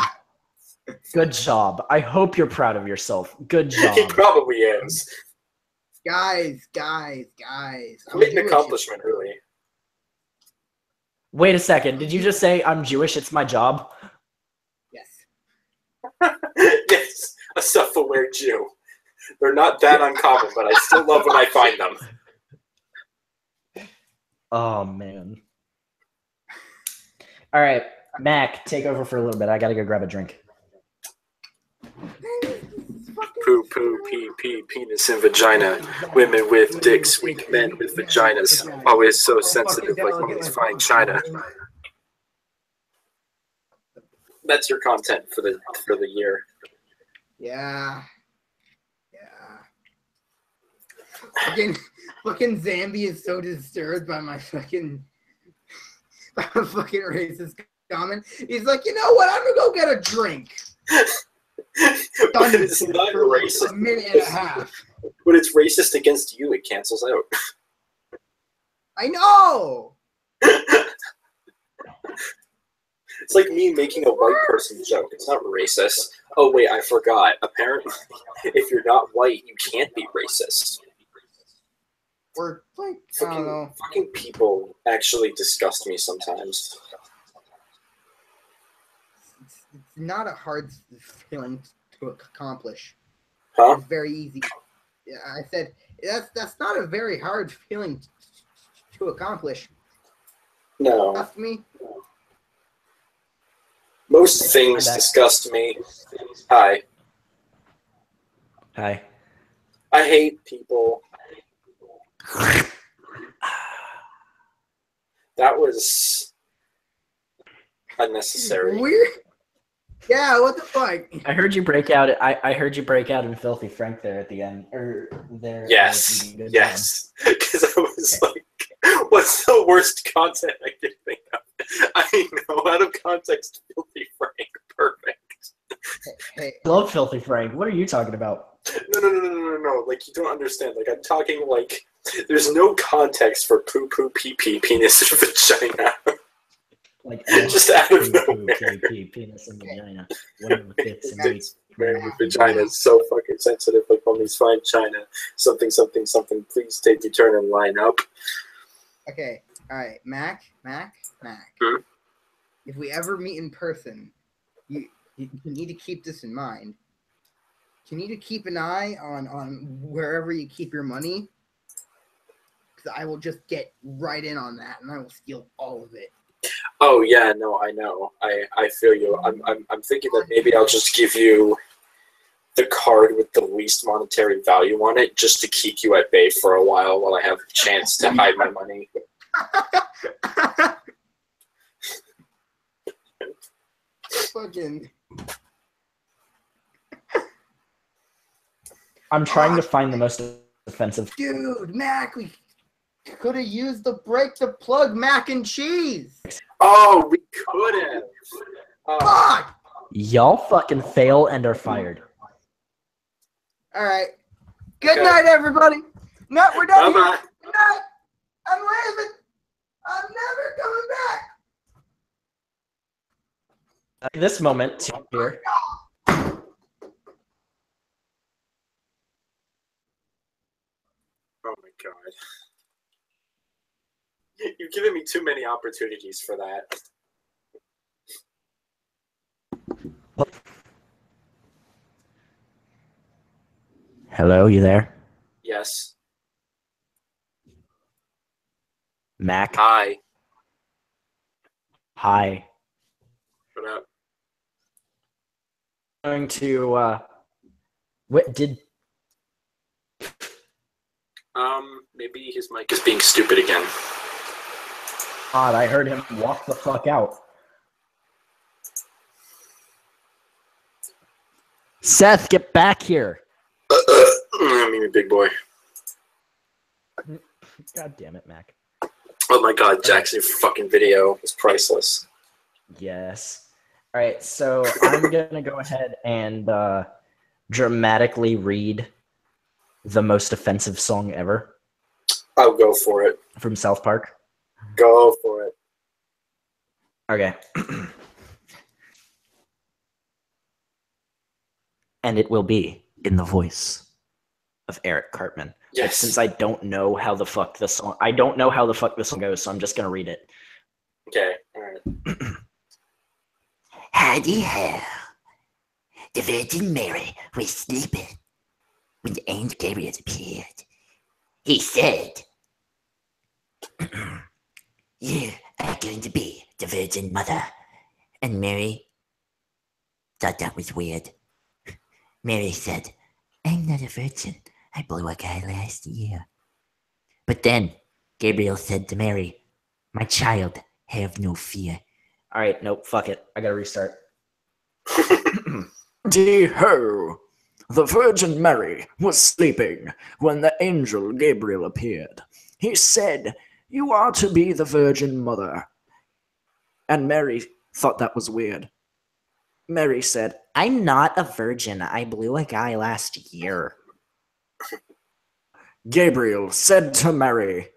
Good job. I hope you're proud of yourself. Good job. He probably is. Guys. Great accomplishment, really. Wait a second. Did you just say I'm Jewish? It's my job? Yes. Yes, a self-aware Jew. They're not that uncommon, but I still love when I find them. Oh, man. All right. Mac, take over for a little bit. I gotta go grab a drink. Poo, poo, pee, pee, penis and vagina. Women with dicks, weak men with vaginas. Always so sensitive like women's fine china. That's your content for the year. Yeah. Fucking Zambi is so disturbed by my fucking racist comment. He's like, you know what? I'm gonna go get a drink. Done it's not for like racist. a minute and a half. When it's racist against you, it cancels out. I know. It's like me making a white person joke. It's not racist. Oh wait, I forgot. Apparently, if you're not white, you can't be racist. Or like I don't know. Fucking people actually disgust me sometimes. It's not a hard feeling to accomplish. Huh? It's very easy. Yeah, I said that's not a very hard feeling to accomplish. No. Trust me. Most things disgust me. Hi. Hi. I hate people. That was unnecessary. Weird. Yeah, what the fuck? I heard you break out. I heard you break out in Filthy Frank there at the end, or there. Yes, yes. Because I was like, "What's the worst content I could think of?" I know, out of context, Filthy Frank, perfect. Hey. I love Filthy Frank. What are you talking about? No. Like, you don't understand. Like, I'm talking like, there's no context for poo poo pee pee penis and vagina. Like just out of nowhere. Penis and vagina. Whatever fits and makes. Vagina is so fucking sensitive. Like, homies, find China. Something. Please take your turn and line up. Okay. All right, Mac. Hmm? If we ever meet in person, you need to keep this in mind. You need to keep an eye on wherever you keep your money, because I will just get right in on that and I will steal all of it. Oh yeah, no, I know. I feel you. I'm thinking that maybe I'll just give you the card with the least monetary value on it, just to keep you at bay for a while I have a chance to hide my money. Fucking. I'm trying to find the most offensive. Dude, Mac, we could have used the break to plug mac and cheese. Oh, we could have. Fuck! Y'all fucking fail and are fired. All right. Good Okay. night, everybody. No, we're done. Bye-bye. Good night. I'm leaving. I'm never coming back. At this moment here. Oh my god. You've given me too many opportunities for that. Hello, you there? Yes. Mac? Hi. Hi. What up? Going to what did Maybe his mic is being stupid again. God, I heard him walk the fuck out. Seth, get back here. I mean, big boy. God damn it, Mac. Oh my god, Jackson fucking video is priceless. Yes. All right, so I'm gonna go ahead and dramatically read the most offensive song ever I'll go for it. from South Park. Go for it. Okay. And it will be in the voice of Eric Cartman. Yes. But since I don't know how the fuck the song goes, so I'm just gonna read it. Okay, alright. Howdy ho. The Virgin Mary was sleeping when the angel Gabriel appeared. He said, "You are going to be the Virgin Mother." And Mary thought that was weird. Mary said, "I'm not a virgin. I blew a guy last year." But then Gabriel said to Mary, "My child, have no fear." All right, nope, fuck it. I gotta restart. Dee-ho! The Virgin Mary was sleeping when the angel Gabriel appeared. He said, "You are to be the Virgin Mother." And Mary thought that was weird. Mary said, I'm not a virgin. I blew a guy last year. Gabriel said to Mary,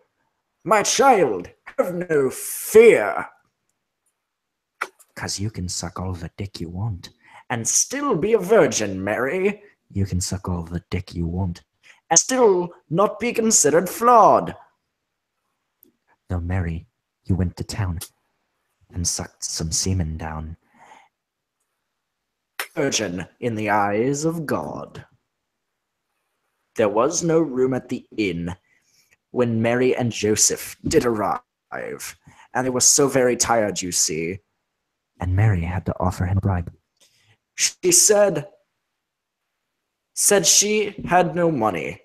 "My child, have no fear. 'Cause you can suck all the dick you want and still be a virgin, Mary. You can suck all the dick you want and still not be considered flawed." Though, Mary, you went to town and sucked some semen down. Virgin in the eyes of God. There was no room at the inn when Mary and Joseph did arrive, and they were so very tired, you see. And Mary had to offer him a bribe. She said she had no money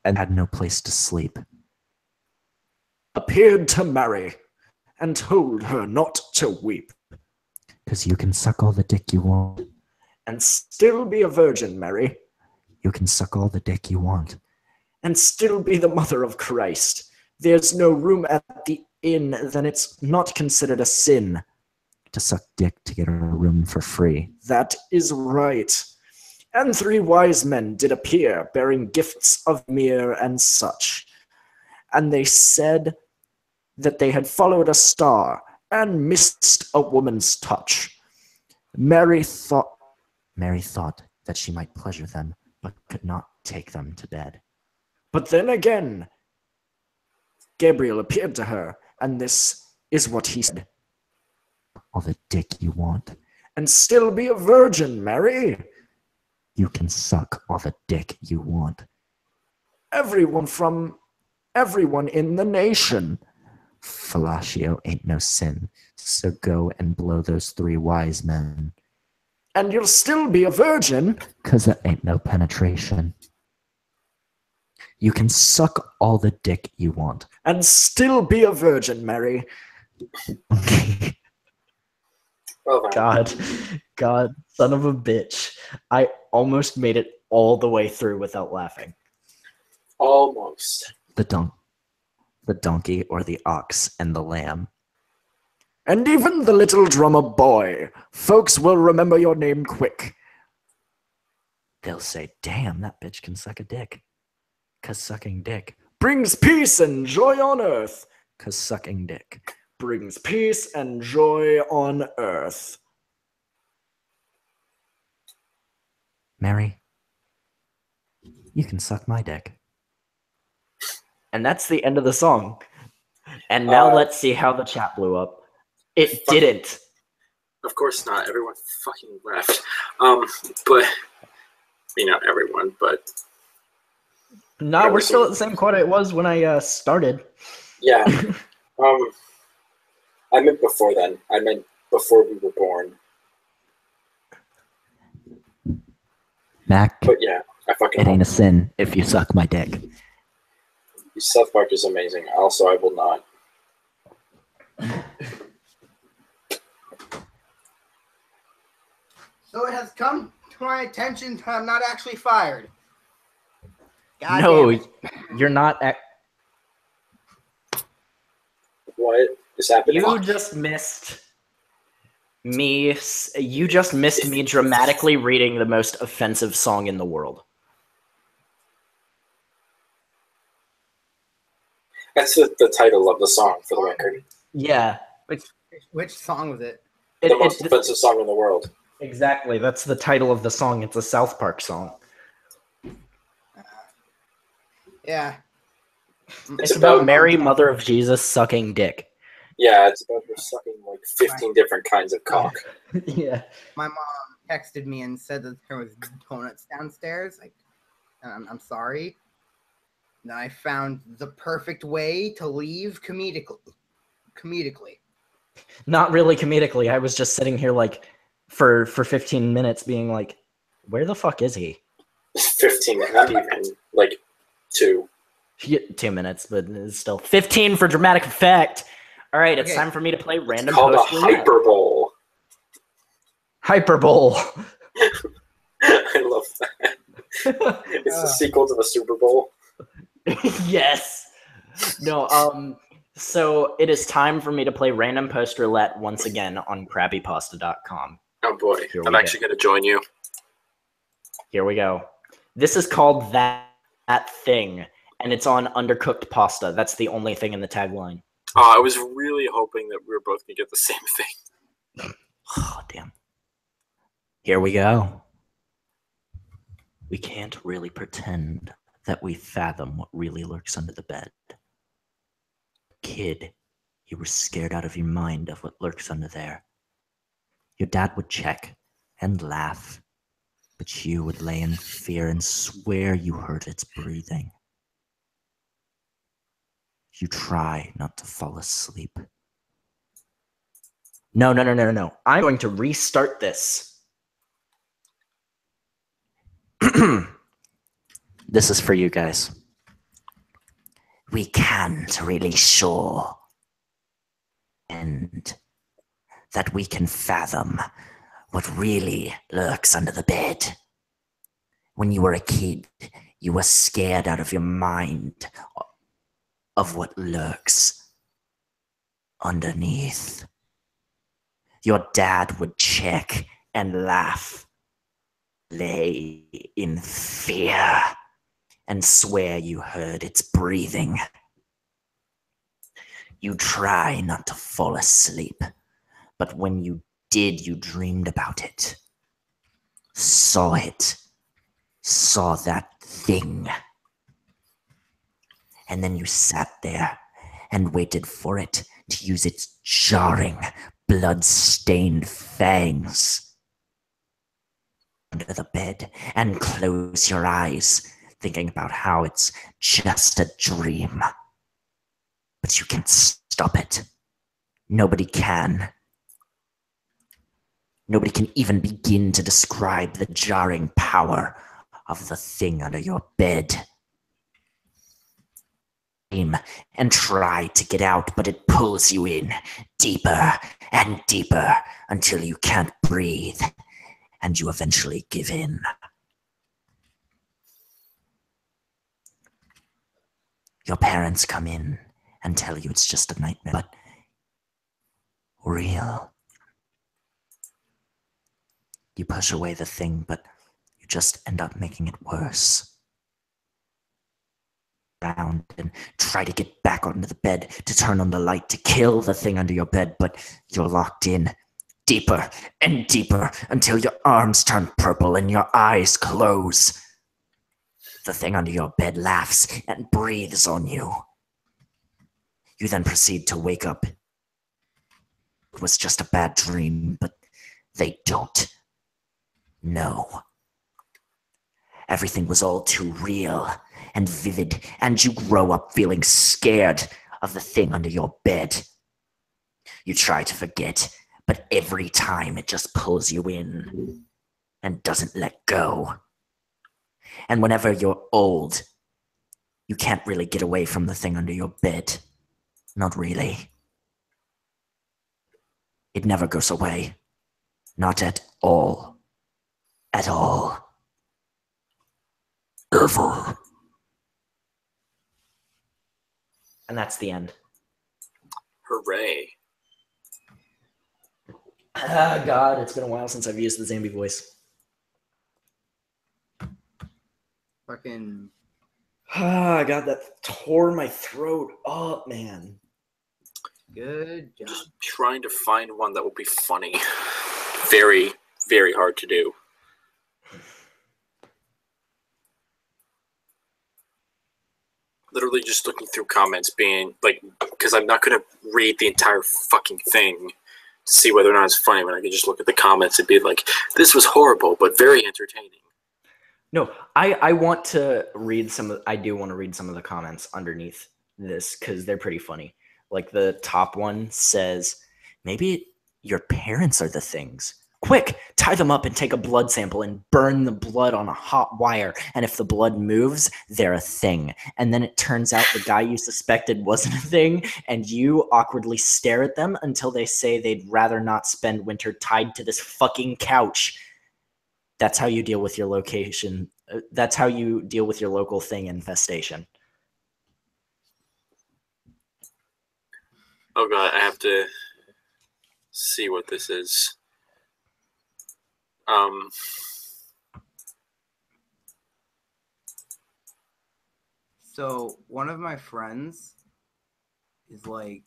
and had no place to sleep. Appeared to Mary and told her not to weep. 'Cause you can suck all the dick you want and still be a virgin, Mary. You can suck all the dick you want and still be the mother of Christ. There's no room at the inn, then it's not considered a sin to suck dick to get a room for free. That is right. And 3 wise men did appear, bearing gifts of myrrh and such. And they said that they had followed a star and missed a woman's touch. Mary thought that she might pleasure them, but could not take them to bed. But then again, Gabriel appeared to her, and this is what he said. All the dick you want, and still be a virgin, Mary. You can suck all the dick you want. Everyone in the nation. Fellatio ain't no sin, so go and blow those 3 wise men. And you'll still be a virgin, 'cause there ain't no penetration. You can suck all the dick you want, and still be a virgin, Mary. Well, God, son of a bitch. I almost made it all the way through without laughing. almost. The donkey or the ox and the lamb. And even the little drummer boy. Folks will remember your name quick. They'll say, damn, that bitch can suck a dick. 'Cause sucking dick brings peace and joy on earth. 'Cause sucking dick brings peace and joy on earth. Mary, you can suck my dick. And that's the end of the song. And now let's see how the chat blew up. It didn't. Of course not. Everyone fucking left. But not everyone, but No, we're still at the same quota it was when I started. yeah. I meant before then. I meant before we were born. Mac, But yeah, I fucking it ain't a sin if you suck my dick. South Park is amazing. Also, I will not. So it has come to my attention that I'm not actually fired. God No, damn it. you're not. What is happening? You just missed me. You just missed me dramatically reading the most offensive song in the world. That's the title of the song, for the record. Yeah. Which song was it? The most offensive song in the world. Exactly. That's the title of the song. It's a South Park song. Yeah. It's about Mary, Mother of Jesus, sucking dick. Yeah, it's about her sucking like 15 different kinds of cock. Yeah. My mom texted me and said that there was donuts downstairs. Like, I'm sorry. And I found the perfect way to leave comedically. Not really comedically. I was just sitting here like for 15 minutes being like, where the fuck is he? 15, not even like 2. 2 minutes, but it's still 15 for dramatic effect. All right, it's Okay. time for me to play random It's called a post roulette. hyperbole. Hyperbole. I love that. It's the sequel to the Super Bowl. Yes. No, so it is time for me to play random post roulette once again on crappypasta.com. Oh boy, Here I'm we actually going to join you. Here we go. This is called that thing, and it's on undercooked pasta. That's the only thing in the tagline. Oh, I was really hoping that we were both going to get the same thing. Oh, damn. Here we go. We can't really pretend that we fathom what really lurks under the bed. Kid, you were scared out of your mind of what lurks under there. Your dad would check and laugh, but you would lay in fear and swear you heard its breathing. You try not to fall asleep. No. I'm going to restart this. This is for you guys. We can't really sure. And that we can fathom what really lurks under the bed. When you were a kid, you were scared out of your mind of what lurks underneath. Your dad would check and laugh, lay in fear, and swear you heard its breathing. You try not to fall asleep, but when you did, you dreamed about it. Saw it. Saw that thing. And then you sat there and waited for it to use its jarring, blood-stained fangs under the bed and close your eyes, thinking about how it's just a dream. But you can't stop it. Nobody can. Nobody can even begin to describe the jarring power of the thing under your bed. And try to get out, but it pulls you in deeper and deeper until you can't breathe, and you eventually give in. Your parents come in and tell you it's just a nightmare, but real. You push away the thing, but you just end up making it worse. Around and try to get back onto the bed to turn on the light to kill the thing under your bed, but you're locked in deeper and deeper until your arms turn purple and your eyes close. The thing under your bed laughs and breathes on you. You then proceed to wake up. It was just a bad dream, but they don't know. Everything was all too real and vivid, and you grow up feeling scared of the thing under your bed. You try to forget, but every time it just pulls you in and doesn't let go. And whenever you're old, you can't really get away from the thing under your bed. Not really. It never goes away. Not at all. At all. Ever. And that's the end. Hooray. Ah, God, it's been a while since I've used the Zambi voice. Fucking. Ah, God, that tore my throat up, man. Good job. Just trying to find one that will be funny. Very, very hard to do. Literally just looking through comments being like, because I'm not going to read the entire fucking thing to see whether or not it's funny when I can just look at the comments and be like, this was horrible, but very entertaining. No, I want to read I do want to read some of the comments underneath this because they're pretty funny. Like the top one says, maybe your parents are the things. Quick, tie them up and take a blood sample and burn the blood on a hot wire. And if the blood moves, they're a thing. And then it turns out the guy you suspected wasn't a thing, and you awkwardly stare at them until they say they'd rather not spend winter tied to this fucking couch. That's how you deal with your location. That's how you deal with your local thing infestation. Oh god, I have to see what this is. So one of my friends is like,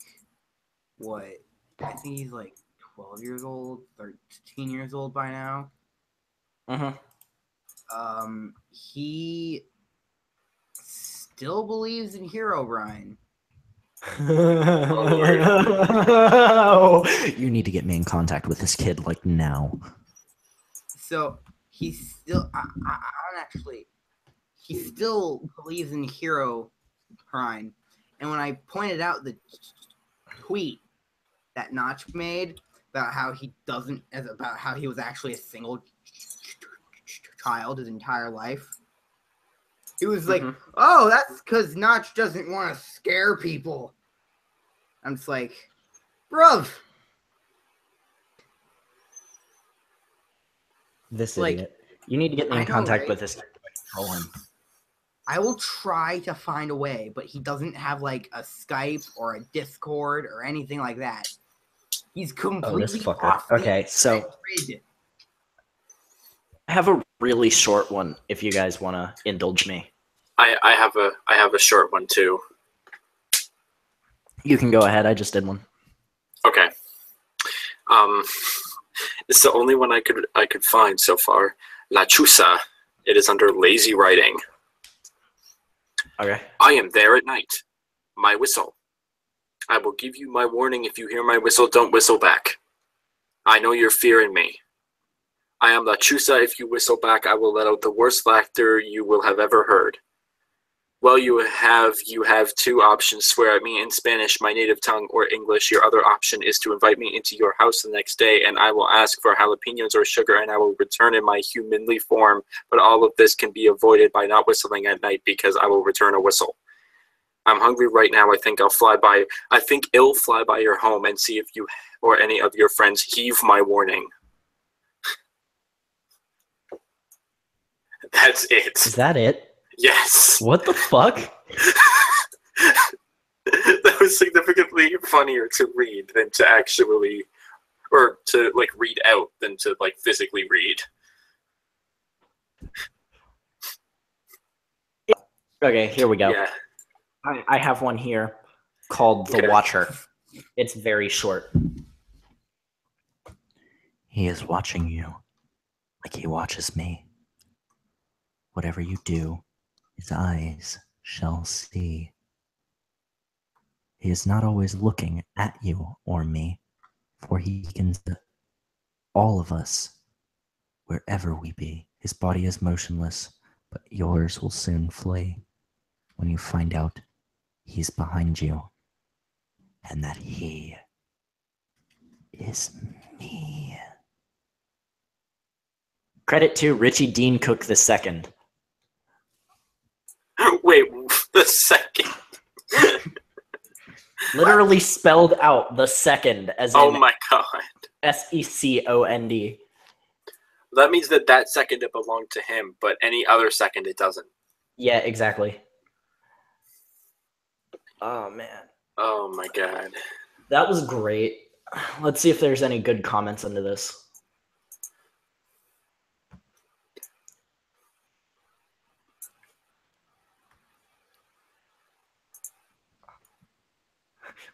what? I think he's like 12 years old, 13 years old by now. He still believes in Herobrine. You need to get me in contact with this kid, like, now. So he still, he still believes in Herobrine. And when I pointed out the tweet that Notch made about how he was actually a single child his entire life, he was like, "Oh, that's because Notch doesn't want to scare people." I'm just like, bruv. This Like, idiot. You need to get me I in know, contact right? with this kid. Control him. I will try to find a way, but he doesn't have like a Skype or a Discord or anything like that. He's completely off. Okay, so grid. I have a really short one if you guys want to indulge me. I have a short one too. You can go ahead. I just did one. Okay. It's the only one I could find so far. La Chusa. It is under lazy writing. Okay. I am there at night. My whistle. I will give you my warning. If you hear my whistle, don't whistle back. I know you're fearing me. I am La Chusa. If you whistle back, I will let out the worst laughter you will have ever heard. Well, you have two options. Swear at me in Spanish, my native tongue, or English. Your other option is to invite me into your house the next day, and I will ask for jalapenos or sugar, and I will return in my humanly form. But all of this can be avoided by not whistling at night, because I will return a whistle. I'm hungry right now. I think it'll fly by your home and see if you or any of your friends heave my warning. That's it. Is that it? Yes. What the fuck? That was significantly funnier to read than to actually, or to like read out than to like physically read. Okay, here we go. Yeah. I have one here called The Okay. Watcher. It's very short. He is watching you like he watches me. Whatever you do, his eyes shall see. He is not always looking at you or me, for he can see all of us, wherever we be. His body is motionless, but yours will soon flee when you find out he's behind you, and that he is me. Credit to Richie Dean Cook II. Wait, the second. Literally spelled out the second as Oh in my god. SECOND. That means that second it belonged to him, but any other second it doesn't. Yeah, exactly. Oh man. Oh my god. That was great. Let's see if there's any good comments under this.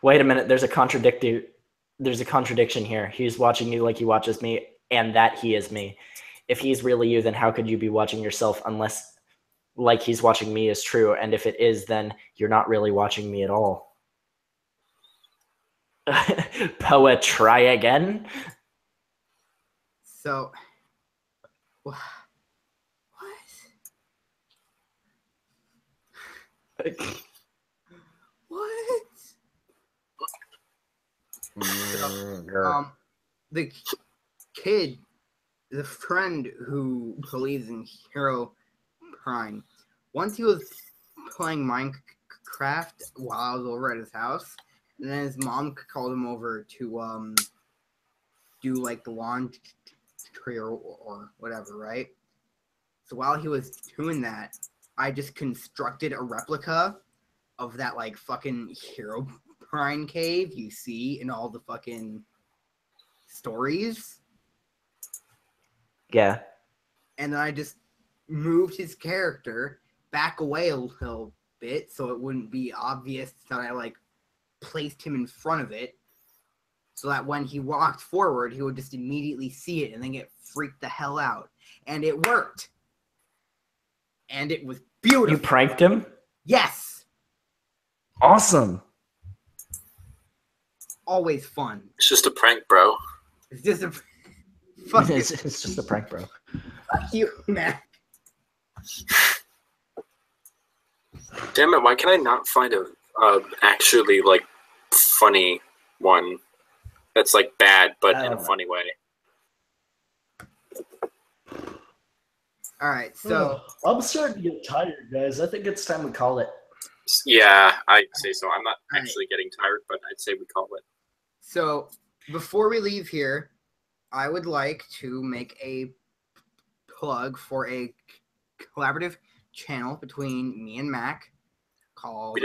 Wait a minute, there's a contradiction here. He's watching you like he watches me, and that he is me. If he's really you, then how could you be watching yourself unless like he's watching me is true? And if it is, then you're not really watching me at all. Poet, try again? So, what? What? The kid, the friend who believes in Herobrine, once he was playing Minecraft while I was over at his house, and then his mom called him over to do like the laundry or whatever, right? So while he was doing that, I just constructed a replica of that like fucking Herobrine cave you see in all the fucking stories. Yeah. And then I just moved his character back away a little bit so it wouldn't be obvious that I like placed him in front of it, so that when he walked forward, he would just immediately see it and then get freaked the hell out. And it worked. And it was beautiful. You pranked him? Yes. Awesome. Always fun. It's just a prank, bro. It's just a fuck It's just a prank, bro. you, man. Damn it! Why can I not find a actually like funny one that's like bad but in a funny way? All right, so I'm starting to get tired, guys. I think it's time we call it. Yeah, I'd say so. I'm not All actually getting tired, but I'd say we call it. So before we leave here, I would like to make a plug for a collaborative channel between me and Mac called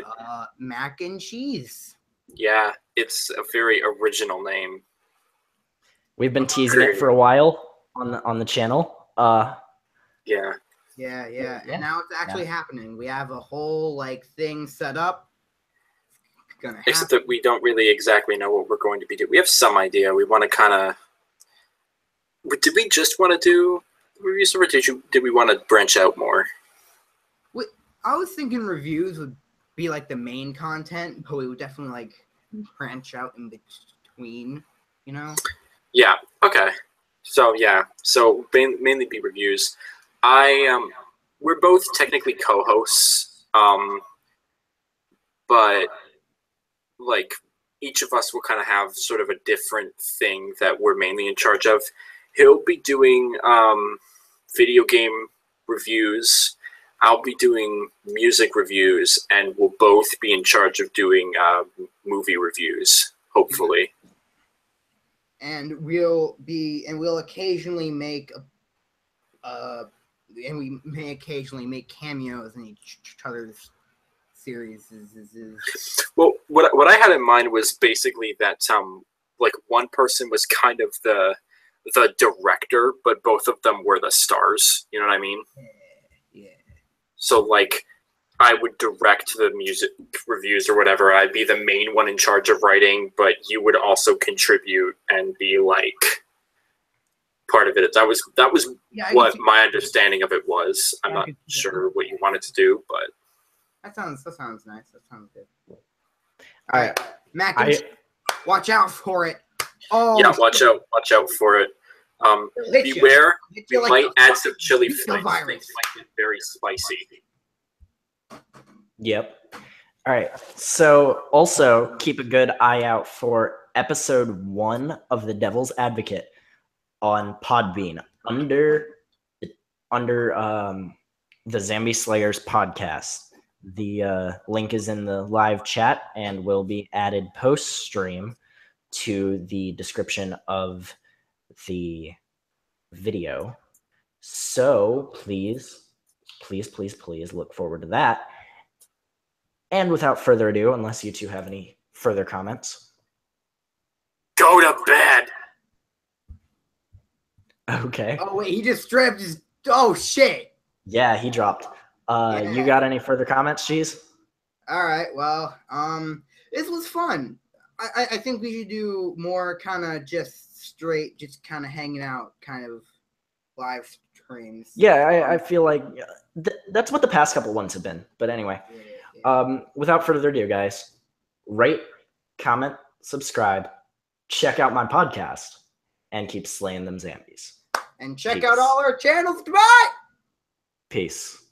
Mac and Cheese. Yeah, it's a very original name. We've been teasing it for a while on the channel. Yeah. Yeah. And now it's actually happening. We have a whole like thing set up. It's gonna happen. Except that we don't really exactly know what we're going to be doing. We have some idea. We want to kind of. Did we just want to do reviews, or did we want to branch out more? I was thinking reviews would be like the main content, but we would definitely like branch out in between, you know? Yeah. Okay. So mainly be reviews. We're both technically co-hosts, but like each of us will kind of have sort of a different thing that we're mainly in charge of. He'll be doing video game reviews. I'll be doing music reviews, and we'll both be in charge of doing movie reviews, hopefully. And we'll occasionally make and we may occasionally make cameos in each other's series. Well, what I had in mind was basically that like one person was kind of the director, but both of them were the stars. You know what I mean? Yeah. So like I would direct the music reviews or whatever. I'd be the main one in charge of writing, but you would also contribute and be like part of it. That was what my understanding of it was. I'm not sure what you wanted to do, but that sounds nice. That sounds good. All right, Mac, watch out for it. Oh yeah, watch out for it. Beware, we might add some chili flakes. Things might get very spicy. Yep. All right. So also keep a good eye out for episode 1 of The Devil's Advocate on Podbean under the Zombie Slayers podcast. The link is in the live chat and will be added post-stream to the description of the video. So please look forward to that. And without further ado, unless you two have any further comments. Go to bed. Okay. Oh wait, he just stripped his. Oh shit. Yeah, he dropped. You got any further comments, Cheese? All right. Well, this was fun. I think we should do more kind of just kind of hanging out, kind of live streams. Yeah, I feel like that's what the past couple ones have been. But anyway, without further ado, guys, rate, comment, subscribe, check out my podcast, and keep slaying them zombies. And check out all our channels. Goodbye. Peace.